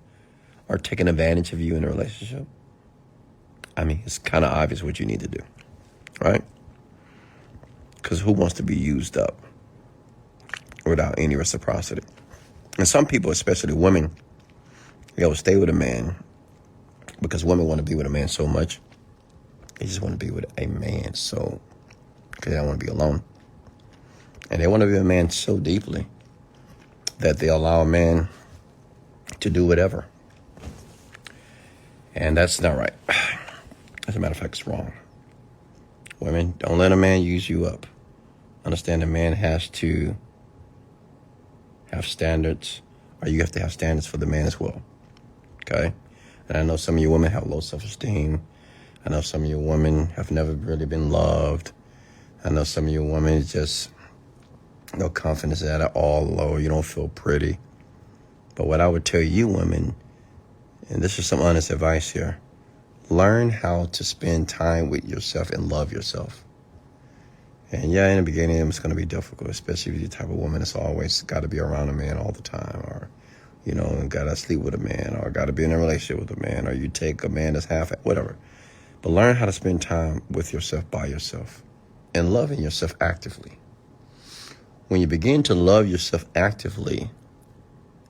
or taking advantage of you in a relationship, I mean, it's kind of obvious what you need to do, right? Because who wants to be used up without any reciprocity? And some people, especially women, they will stay with a man because women want to be with a man so much. They just want to be with a man so, because they don't want to be alone. And they want to be with a man so deeply that they allow a man to do whatever. And that's not right. As a matter of fact, it's wrong. Women, don't let a man use you up. Understand a man has to have standards, or you have to have standards for the man as well. Okay? And I know some of you women have low self-esteem. I know some of you women have never really been loved. I know some of you women just no confidence at all low. You don't feel pretty. But what I would tell you women, and this is some honest advice here, learn how to spend time with yourself and love yourself. And yeah, in the beginning, it's going to be difficult, especially if you're the type of woman that's always got to be around a man all the time, or, you know, got to sleep with a man, or got to be in a relationship with a man, or you take a man that's half, whatever. But learn how to spend time with yourself, by yourself, and loving yourself actively. When you begin to love yourself actively,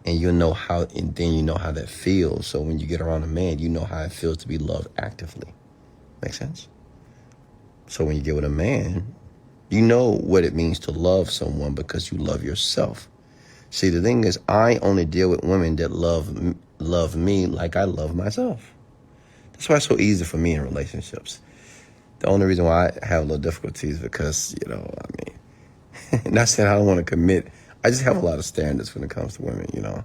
and you know how, and then you know how that feels. So when you get around a man, you know how it feels to be loved actively. Make sense? So when you get with a man, you know what it means to love someone because you love yourself. See, the thing is, I only deal with women that love me like I love myself. That's why it's so easy for me in relationships. The only reason why I have a little difficulty is because, you know, I mean, not saying I don't want to commit. I just have a lot of standards when it comes to women, you know.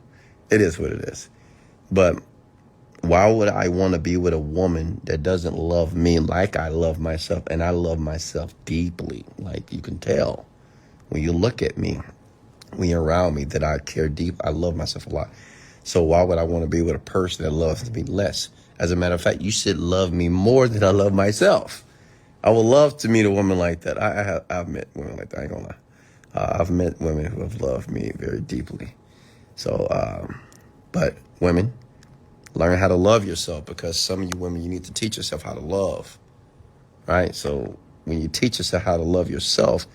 It is what it is. But why would I want to be with a woman that doesn't love me like I love myself? And I love myself deeply. Like you can tell when you look at me, when you're around me, that I care deep. I love myself a lot. So why would I want to be with a person that loves me less? As a matter of fact, you should love me more than I love myself. I would love to meet a woman like that. I've met women like that. I ain't gonna lie. I've met women who have loved me very deeply. So, but women, learn how to love yourself, because some of you women, you need to teach yourself how to love, right? So when you teach yourself how to love yourself,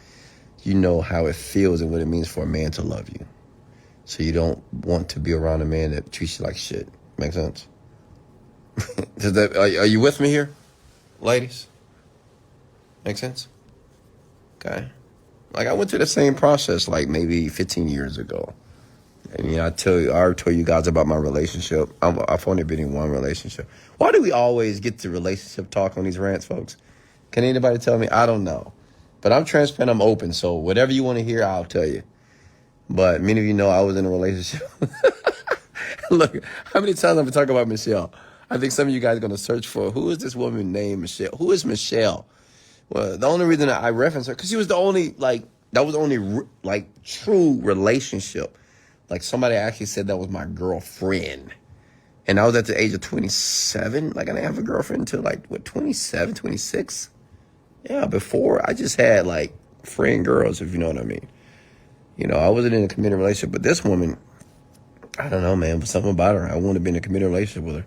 you know how it feels and what it means for a man to love you. So you don't want to be around a man that treats you like shit. Make sense? Are you with me here, ladies? Make sense? Okay. Like I went through the same process like maybe 15 years ago. And I already told you guys about my relationship. I've only been in one relationship. Why do we always get to relationship talk on these rants, folks? Can anybody tell me? I don't know. But I'm transparent, I'm open. So whatever you want to hear, I'll tell you. But many of you know I was in a relationship. Look, how many times have I talked about Michelle? I think some of you guys are going to search for, who is this woman named Michelle? Who is Michelle? Well, the only reason that I reference her, because she was the only, that was the only, true relationship. Like, somebody actually said that was my girlfriend. And I was at the age of 27. Like, I didn't have a girlfriend until, 27, 26? Yeah, before, I just had, friend girls, if you know what I mean. I wasn't in a committed relationship. But this woman, I don't know, man, but something about her. I wanted to be in a committed relationship with her.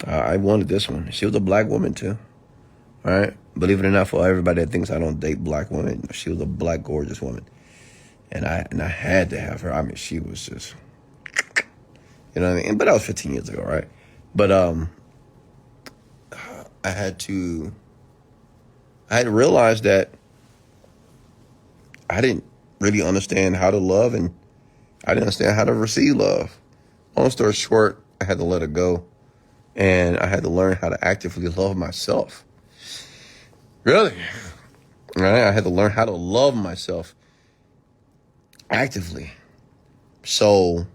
I wanted this one. She was a black woman, too. All right? Believe it or not, for everybody that thinks I don't date black women, she was a black, gorgeous woman. And I had to have her. I mean, she was just, you know what I mean? But that was 15 years ago, right? But I had to realize that I didn't really understand how to love, and I didn't understand how to receive love. Long story short, I had to let it go. And I had to learn how to actively love myself. Really? Right? I had to learn how to love myself actively. So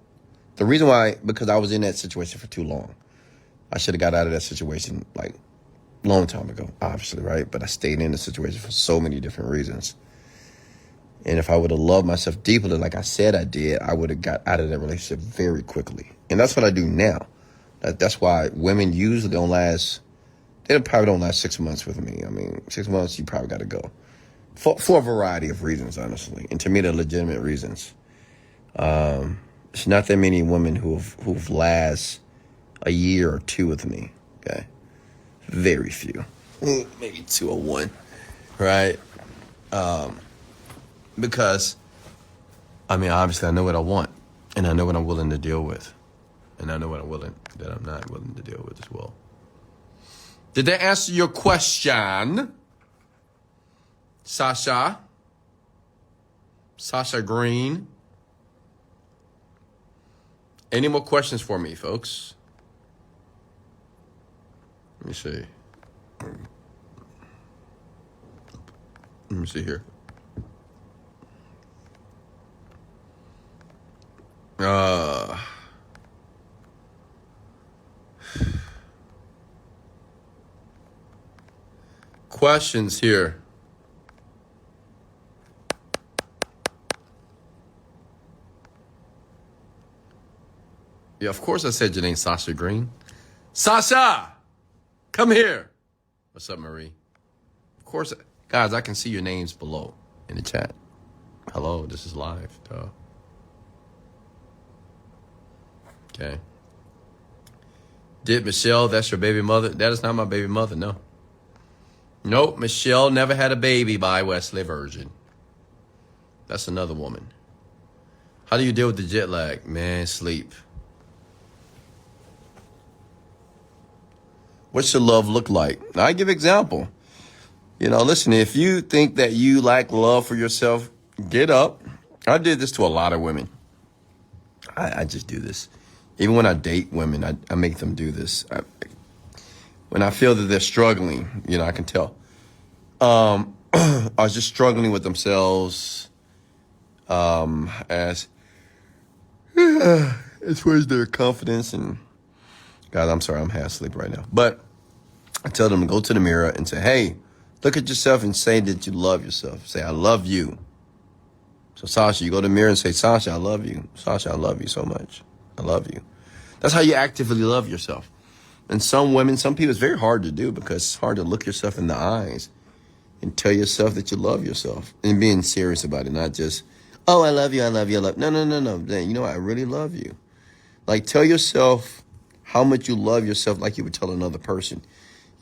the reason why, because I was in that situation for too long. I should have got out of that situation a long time ago, obviously, right? But I stayed in the situation for so many different reasons. And if I would have loved myself deeply, like I said I did, I would have got out of that relationship very quickly. And that's what I do now. That's why women usually they probably don't last 6 months with me. I mean, 6 months, you probably got to go. For a variety of reasons, honestly. And to me, they're legitimate reasons. It's not that many women who've last a year or two with me, okay? Very few. Maybe 2 or 1, right? Because, I mean, obviously I know what I want. And I know what I'm willing to deal with. And I know what I'm not willing to deal with as well. Did that answer your question, Sasha? Sasha Green? Any more questions for me, folks? Let me see. Let me see here. Questions here. Yeah, of course I said your name's Sasha Green. Sasha! Come here. What's up, Marie? Of course, guys, I can see your names below in the chat. Hello, this is live, duh. Okay. Did Michelle, that's your baby mother? That is not my baby mother, no. Nope, Michelle never had a baby by Wesley Virgin. That's another woman. How do you deal with the jet lag? Man, sleep. What's your love look like? Now, I give example. Listen, if you think that you lack love for yourself, get up. I did this to a lot of women. I just do this. Even when I date women, I make them do this. When I feel that they're struggling, I can tell. I was just struggling with themselves as far as their confidence. And God, I'm sorry, I'm half asleep right now. But I tell them to go to the mirror and say, hey, look at yourself and say that you love yourself. Say, I love you. So Sasha, you go to the mirror and say, Sasha, I love you. Sasha, I love you so much. I love you. That's how you actively love yourself. And some people, it's very hard to do because it's hard to look yourself in the eyes and tell yourself that you love yourself and being serious about it, not just, oh, I love you, I love you, I love you. No. Then, I really love you. Tell yourself how much you love yourself like you would tell another person.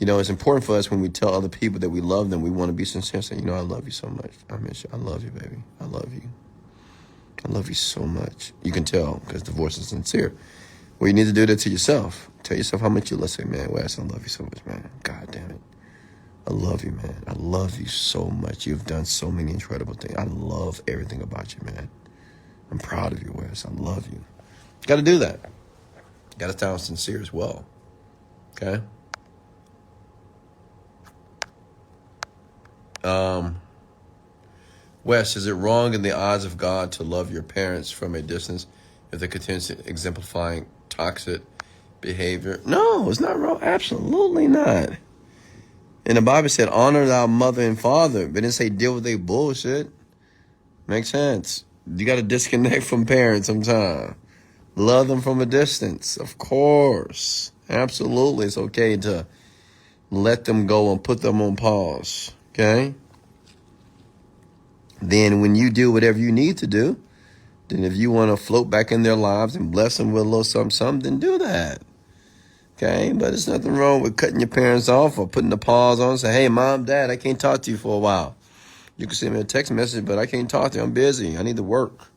It's important for us when we tell other people that we love them, we want to be sincere, say, I love you so much. I miss you. I love you, baby. I love you. I love you so much. You can tell because the voice is sincere. Well, you need to do that to yourself. Tell yourself how much you love. Say, man, Wes, I love you so much, man. God damn it. I love you, man. I love you so much. You've done so many incredible things. I love everything about you, man. I'm proud of you, Wes. I love you. Got to do that. Got to sound sincere as well. Okay? Wes, is it wrong in the eyes of God to love your parents from a distance if they continue exemplifying toxic behavior? No, it's not wrong. Absolutely not. And the Bible said, honor thy mother and father. But it didn't say deal with their bullshit. Makes sense. You got to disconnect from parents sometimes. Love them from a distance. Of course. Absolutely. It's okay to let them go and put them on pause. Okay? Then when you do whatever you need to do, then if you want to float back in their lives and bless them with a little something, then do that. Okay? But there's nothing wrong with cutting your parents off or putting the pause on and say, hey, mom, dad, I can't talk to you for a while. You can send me a text message, but I can't talk to you. I'm busy. I need to work.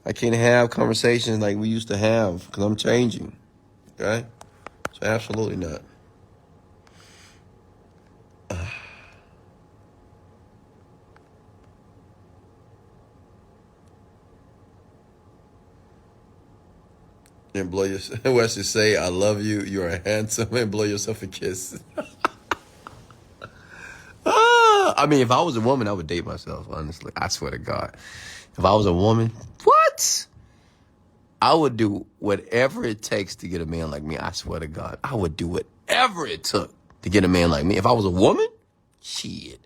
I can't have conversations like we used to have because I'm changing. Okay? So absolutely not. And blow yourself. Wesley say, I love you. You are handsome. And blow yourself a kiss. I mean, if I was a woman, I would date myself, honestly. I swear to God. If I was a woman, what? I would do whatever it takes to get a man like me. I swear to God. I would do whatever it took to get a man like me. If I was a woman, shit.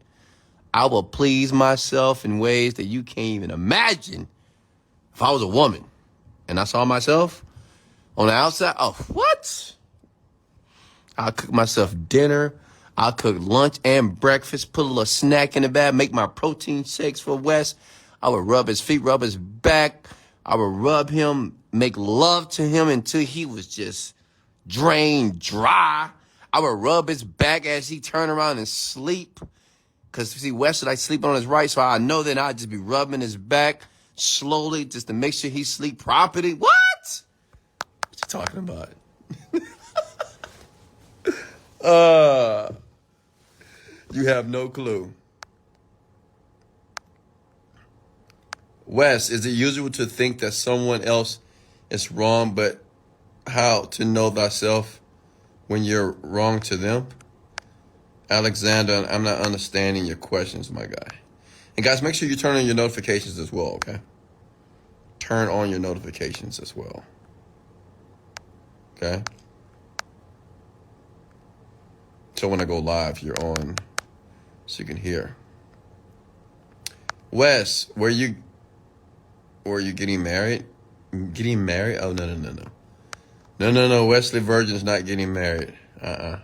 I would please myself in ways that you can't even imagine. If I was a woman and I saw myself on the outside, oh, what? I'll cook myself dinner. I'll cook lunch and breakfast, put a little snack in the bag, make my protein shakes for Wes. I would rub his feet, rub his back. I would rub him, make love to him until he was just drained dry. I would rub his back as he turned around and sleep. Because, see, Wes would like sleep on his right, so I know that I'd just be rubbing his back slowly just to make sure he sleep properly. What? What you talking about? You have no clue. Wes, is it usual to think that someone else is wrong, but how to know thyself when you're wrong to them? Alexander, I'm not understanding your questions, my guy. And guys, make sure you turn on your notifications as well, okay? Turn on your notifications as well. Okay? So when I go live, you're on so you can hear. Wes, were you getting married? Getting married? Oh, no. No. Wesley Virgin's not getting married. I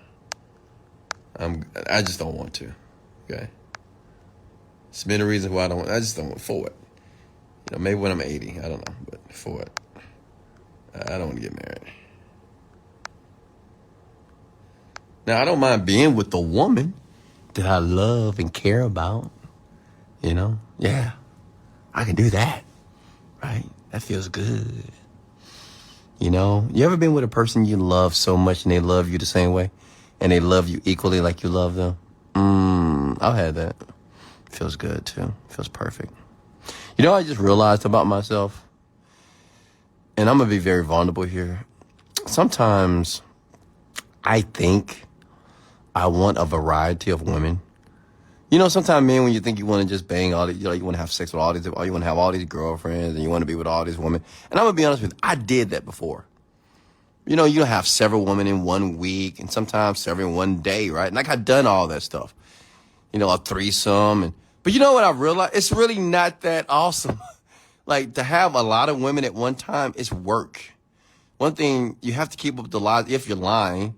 just don't want to. Okay? It's been a reason why I just don't want for it. You know, maybe when I'm 80, I don't know, but for it. I don't want to get married. Now, I don't mind being with the woman that I love and care about. You know? Yeah. I can do that. Right? That feels good. You know? You ever been with a person you love so much and they love you the same way? And they love you equally like you love them? I've had that. Feels good, too. Feels perfect. You know, I just realized about myself, and I'm going to be very vulnerable here. Sometimes I think I want a variety of women. You know, sometimes, man, when you think you want to just bang all these, you know, you want to have sex with all these, or you want to have all these girlfriends, and you want to be with all these women. And I'm going to be honest with you, I did that before. You know, you have several women in 1 week, and sometimes several in 1 day, right? And like, I've done all that stuff. You know, a threesome. But you know what I realized? It's really not that awesome. Like, to have a lot of women at one time is work. One thing, you have to keep up the lies if you're lying.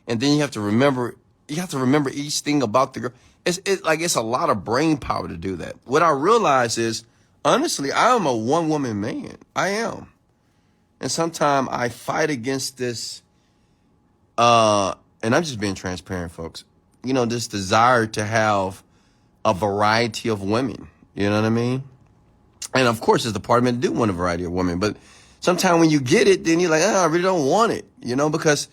And then you have to remember each thing about the girl. It's a lot of brain power to do that. What I realize is, honestly, I am a one-woman man. I am. And sometimes I fight against this, and I'm just being transparent, folks. You know, this desire to have a variety of women. You know what I mean? And of course, it's the part of me to do want a variety of women. But sometimes when you get it, then you're like, I really don't want it. You know, because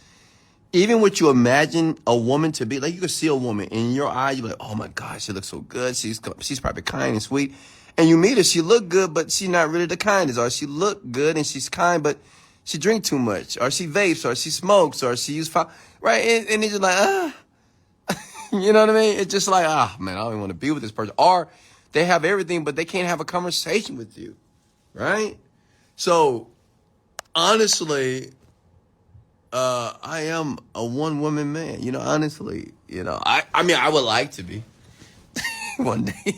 even what you imagine a woman to be, like you can see a woman in your eye, you're like, oh my God, she looks so good. She's probably kind and sweet. And you meet her, she look good, but she's not really the kindest. Or she look good and she's kind, but she drink too much. Or she vapes, or she smokes, or she use fire. Right? And it's just like, you know what I mean? It's just like, man, I don't even want to be with this person. Or they have everything, but they can't have a conversation with you. Right? So, honestly, I am a one-woman man. You know, honestly. You know, I mean, I would like to be one day.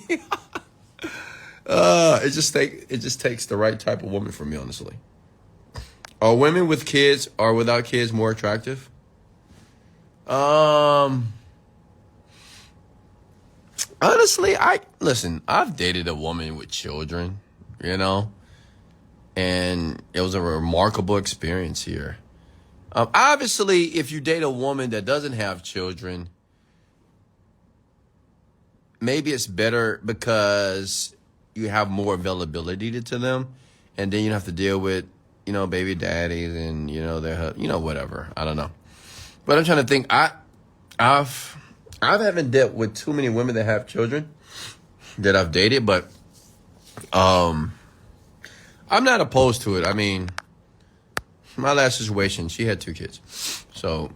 It just takes the right type of woman for me, honestly. Are women with kids or without kids more attractive? Honestly, I've dated a woman with children, you know, and it was a remarkable experience here. Obviously, if you date a woman that doesn't have children, maybe it's better because you have more availability to them, and then you don't have to deal with, you know, baby daddies and, you know, their, you know, whatever. I don't know. But I'm trying to think. I haven't dealt with too many women that have children that I've dated, but I'm not opposed to it. I mean, my last situation, she had 2 kids. So,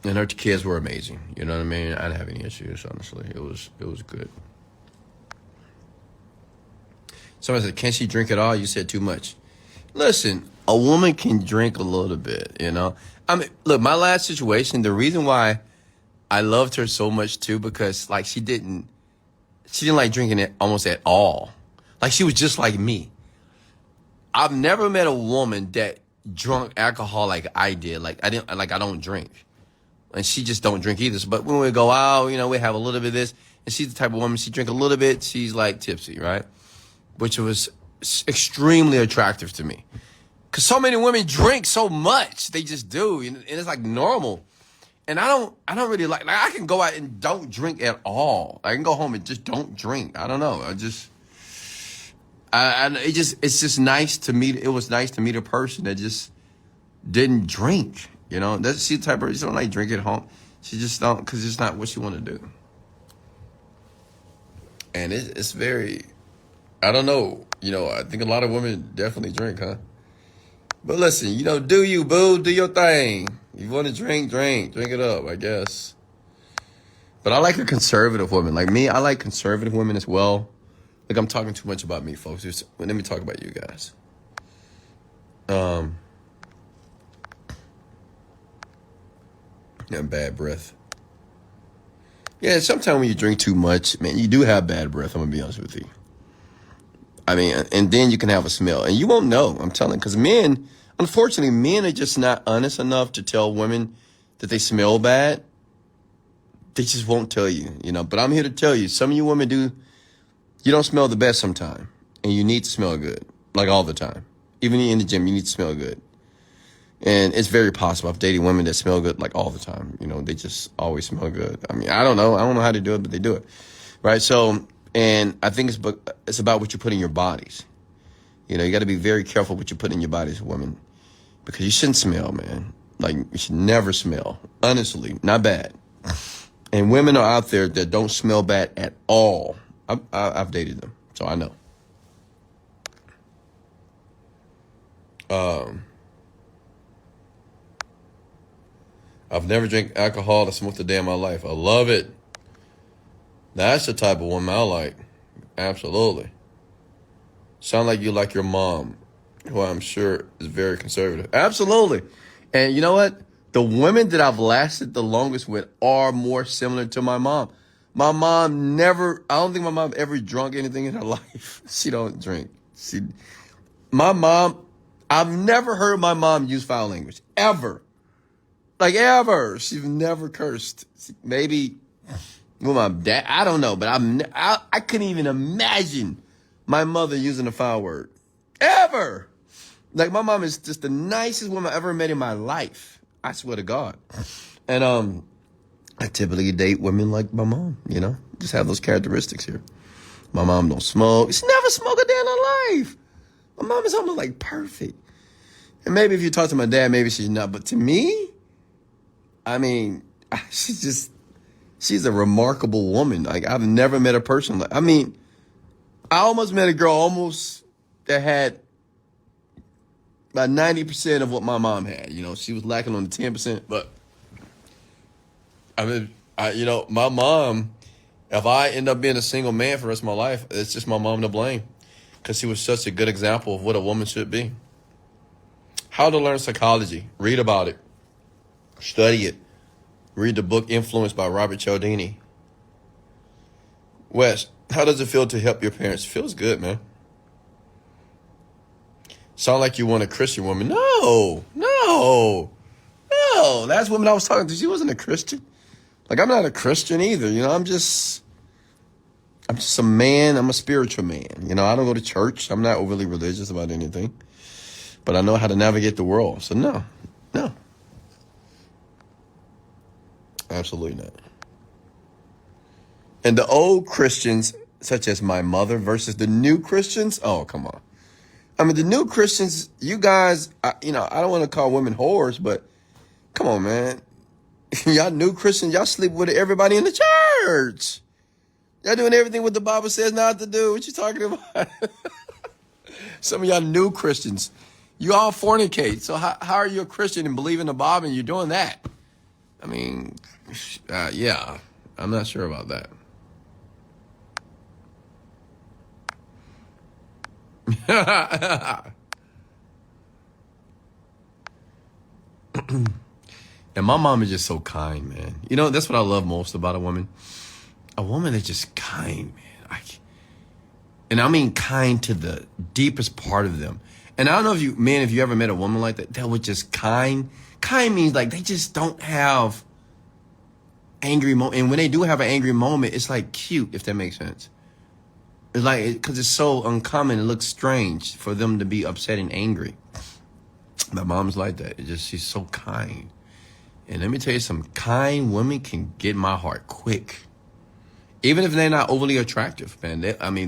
and her kids were amazing. You know what I mean? I didn't have any issues, honestly. It was good. Somebody said, can she drink at all? You said too much. Listen, a woman can drink a little bit, you know? I mean, look, my last situation, the reason why I loved her so much too, because like she didn't like drinking it almost at all. Like she was just like me. I've never met a woman that drunk alcohol like I did. Like I don't drink. And she just don't drink either. But when we go out, you know, we have a little bit of this. And she's the type of woman, she drink a little bit, she's like tipsy, right? Which was extremely attractive to me. Because so many women drink so much. They just do. And it's like normal. And I don't really like I can go out and don't drink at all. I can go home and just don't drink. I don't know. It's just nice to meet. It was nice to meet a person that just didn't drink. You know, she's the type of person, she don't like drink at home. She just don't, because it's not what she want to do. And it's very, I don't know. You know, I think a lot of women definitely drink, huh? But listen, you know, do you, boo, do your thing. You want to drink it up, I guess. But I like a conservative woman. Like me, I like conservative women as well. Like, I'm talking too much about me, folks. Let me talk about you guys. Yeah, bad breath. Yeah, sometimes when you drink too much, man, you do have bad breath. I'm going to be honest with you. I mean, and then you can have a smell. And you won't know, I'm telling you. Because unfortunately, men are just not honest enough to tell women that they smell bad. They just won't tell you, you know. But I'm here to tell you, some of you women you don't smell the best sometimes. And you need to smell good, like all the time. Even in the gym, you need to smell good. And it's very possible. I've dated women that smell good like all the time. You know, they just always smell good. I mean, I don't know how to do it, but they do it. Right? So, and I think it's about what you put in your bodies. You know, you got to be very careful what you put in your bodies, women. Because you shouldn't smell, man. Like, you should never smell. Honestly, not bad. And women are out there that don't smell bad at all. I've dated them, so I know. I've never drank alcohol or smoked a day in my life. I love it. That's the type of woman I like. Absolutely. Sound like you like your mom, who I'm sure is very conservative. Absolutely. And you know what? The women that I've lasted the longest with are more similar to my mom. My mom I don't think my mom ever drunk anything in her life. She don't drink. I've never heard my mom use foul language. Ever. Like, ever. She's never cursed. Maybe with my dad. I don't know. But I couldn't even imagine my mother using a foul word. Ever. Like, my mom is just the nicest woman I ever met in my life. I swear to God. And I typically date women like my mom, you know. Just have those characteristics here. My mom don't smoke. She never smoked a day in her life. My mom is almost like perfect. And maybe if you talk to my dad, maybe she's not. But to me, I mean, she's a remarkable woman. Like, I've never met a person like, I mean, I almost met a girl almost that had about 90% of what my mom had. You know, she was lacking on the 10%. But I mean, my mom, if I end up being a single man for the rest of my life, it's just my mom to blame. Because she was such a good example of what a woman should be. How to learn psychology. Read about it. Study it. Read the book Influence by Robert Cialdini. Wes, how does it feel to help your parents? It feels good, man. Sound like you want a Christian woman. No. That's woman I was talking to. She wasn't a Christian. Like, I'm not a Christian either. You know, I'm just a man. I'm a spiritual man. You know, I don't go to church. I'm not overly religious about anything. But I know how to navigate the world. So no. Absolutely not. And the old Christians, such as my mother, versus the new Christians, oh, come on. I mean, the new Christians, you guys, I don't want to call women whores, but come on, man. Y'all new Christians, y'all sleep with everybody in the church. Y'all doing everything what the Bible says not to do. What you talking about? Some of y'all new Christians, you all fornicate. So how are you a Christian and believe in the Bible and you're doing that? I mean, yeah, I'm not sure about that. And my mom is just so kind, man. You know, that's what I love most about a woman. A woman is just kind, man. And I mean kind to the deepest part of them. And I don't know if you ever met a woman like that was just kind. Kind means like they just don't have angry moment. And when they do have an angry moment, it's like cute, if that makes sense. It's like, because it's so uncommon, it looks strange for them to be upset and angry. My mom's like that. She's so kind. And let me tell you, some kind women can get my heart quick. Even if they're not overly attractive, man.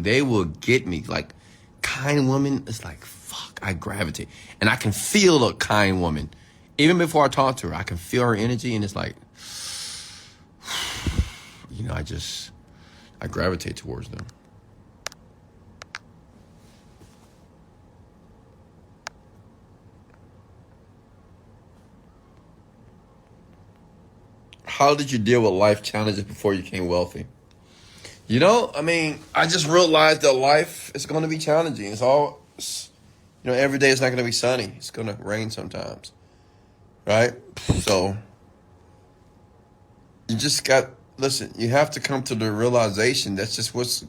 They will get me. Like, kind woman, it's like, fuck, I gravitate. And I can feel a kind woman. Even before I talk to her, I can feel her energy, and it's like, you know, I gravitate towards them. How did you deal with life challenges before you became wealthy? You know, I mean, I just realized that life is going to be challenging. Every day it's not going to be sunny. It's going to rain sometimes, right? So you just you have to come to the realization that's just that's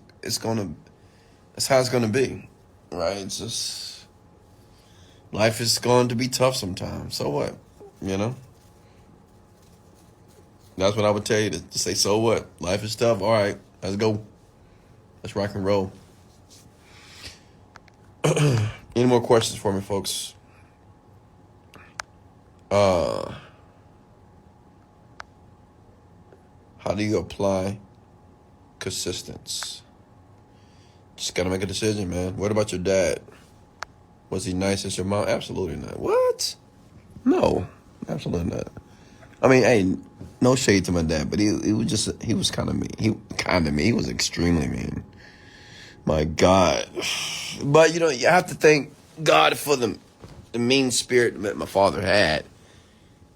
how it's going to be, right? It's just, life is going to be tough sometimes. So what, you know? That's what I would tell you, to say, so what? Life is tough. All right, let's go. Let's rock and roll. Any more questions for me, folks? How do you apply consistency? Just got to make a decision, man. What about your dad? Was he nice as your mom? Absolutely not. What? No, absolutely not. I mean, hey, no shade to my dad, but he was kind of mean. He was extremely mean. My God. But, you have to thank God for the mean spirit that my father had,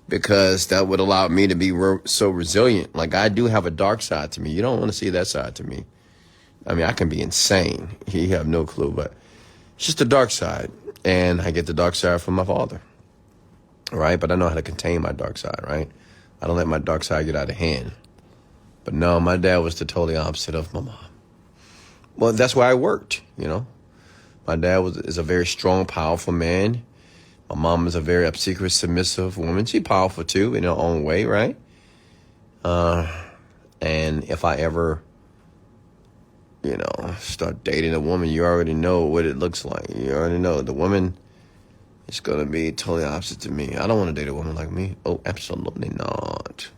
because that would allow me to be so resilient. Like, I do have a dark side to me. You don't want to see that side to me. I mean, I can be insane. You have no clue, but it's just the dark side. And I get the dark side from my father. Right? But I know how to contain my dark side, right? I don't let my dark side get out of hand. But no, my dad was the totally opposite of my mom. Well, that's why I worked, My dad is a very strong, powerful man. My mom is a very obsequious, submissive woman. She's powerful too, in her own way, right? And if I ever, start dating a woman, you already know what it looks like. You already know the woman is going to be totally opposite to me. I don't want to date a woman like me. Oh, absolutely not.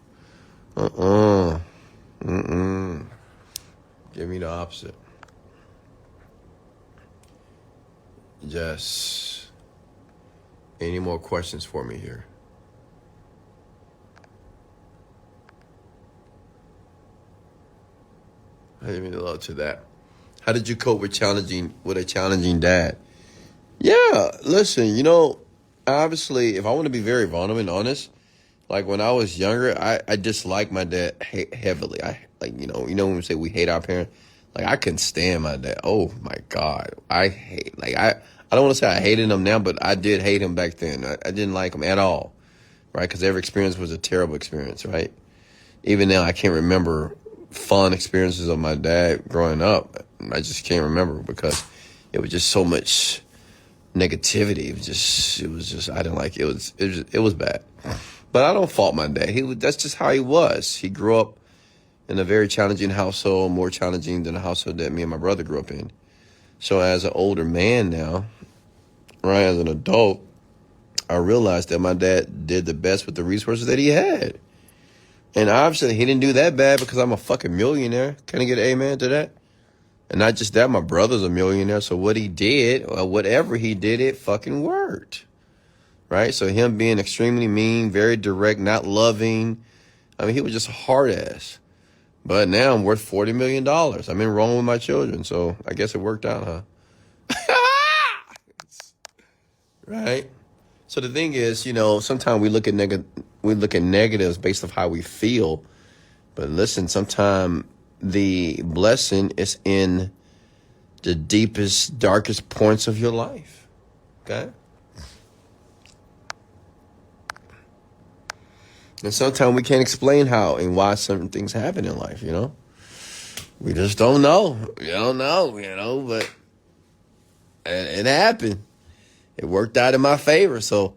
Give me the opposite. Just, any more questions for me here? I didn't mean to love to that. How did you cope with a challenging dad? Yeah, listen, obviously, if I want to be very vulnerable and honest, like when I was younger, I disliked my dad heavily. I like, when we say we hate our parents, like I couldn't stand my dad. Oh my God. I don't want to say I hated him now, but I did hate him back then. I didn't like him at all, right? Because every experience was a terrible experience, right? Even now, I can't remember fun experiences of my dad growing up. I just can't remember because it was just so much negativity. It was just I didn't like it. It was bad. But I don't fault my dad. That's just how he was. He grew up in a very challenging household, more challenging than the household that me and my brother grew up in. So as an older man now, right, as an adult, I realized that my dad did the best with the resources that he had. And obviously he didn't do that bad because I'm a fucking millionaire. Can I get an amen to that? And not just that, my brother's a millionaire. So what he did, or whatever he did, it fucking worked. Right? So him being extremely mean, very direct, not loving. I mean, he was just a hard ass. But now I'm worth $40 million. I'm in Rome with my children. So I guess it worked out, huh? Right? So the thing is, sometimes we look at negatives based off how we feel. But listen, sometimes the blessing is in the deepest, darkest points of your life. Okay? And sometimes we can't explain how and why certain things happen in life, We just don't know. We don't know, but it happened. It worked out in my favor. So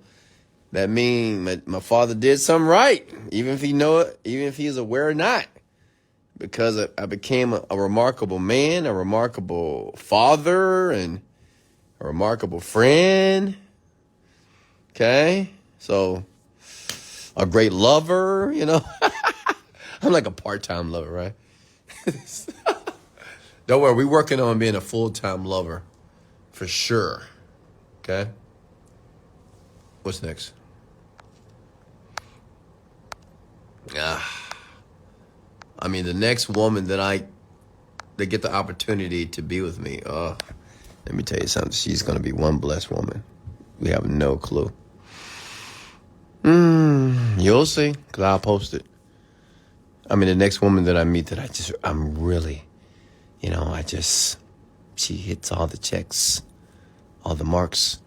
that means my father did something right, even if he know it, even if he is aware or not. Because I became a remarkable man, a remarkable father, and a remarkable friend. Okay? So a great lover, I'm like a part-time lover, right? Don't worry, we're working on being a full-time lover for sure. Okay? What's next? The next woman that get the opportunity to be with me, let me tell you something. She's going to be one blessed woman. We have no clue. You'll see, because I'll post it. The next woman that I meet that I'm really, she hits all the checks, all the marks.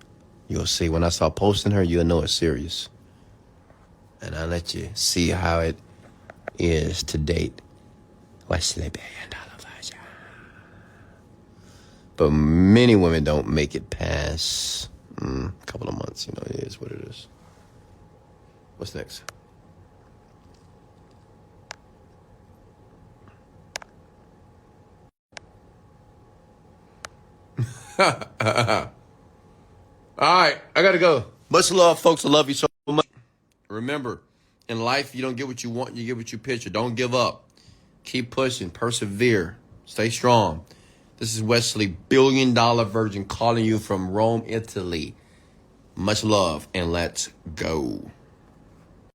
You'll see. When I start posting her, you'll know it's serious. And I'll let you see how it is to date Wesley Virgin. But many women don't make it past a couple of months. It is what it is. What's next? All right, I gotta go. Much love, folks. I love you so much. Remember, in life, you don't get what you want, you get what you picture. Don't give up. Keep pushing. Persevere. Stay strong. This is Wesley, $1 billion Virgin, calling you from Rome, Italy. Much love, and let's go.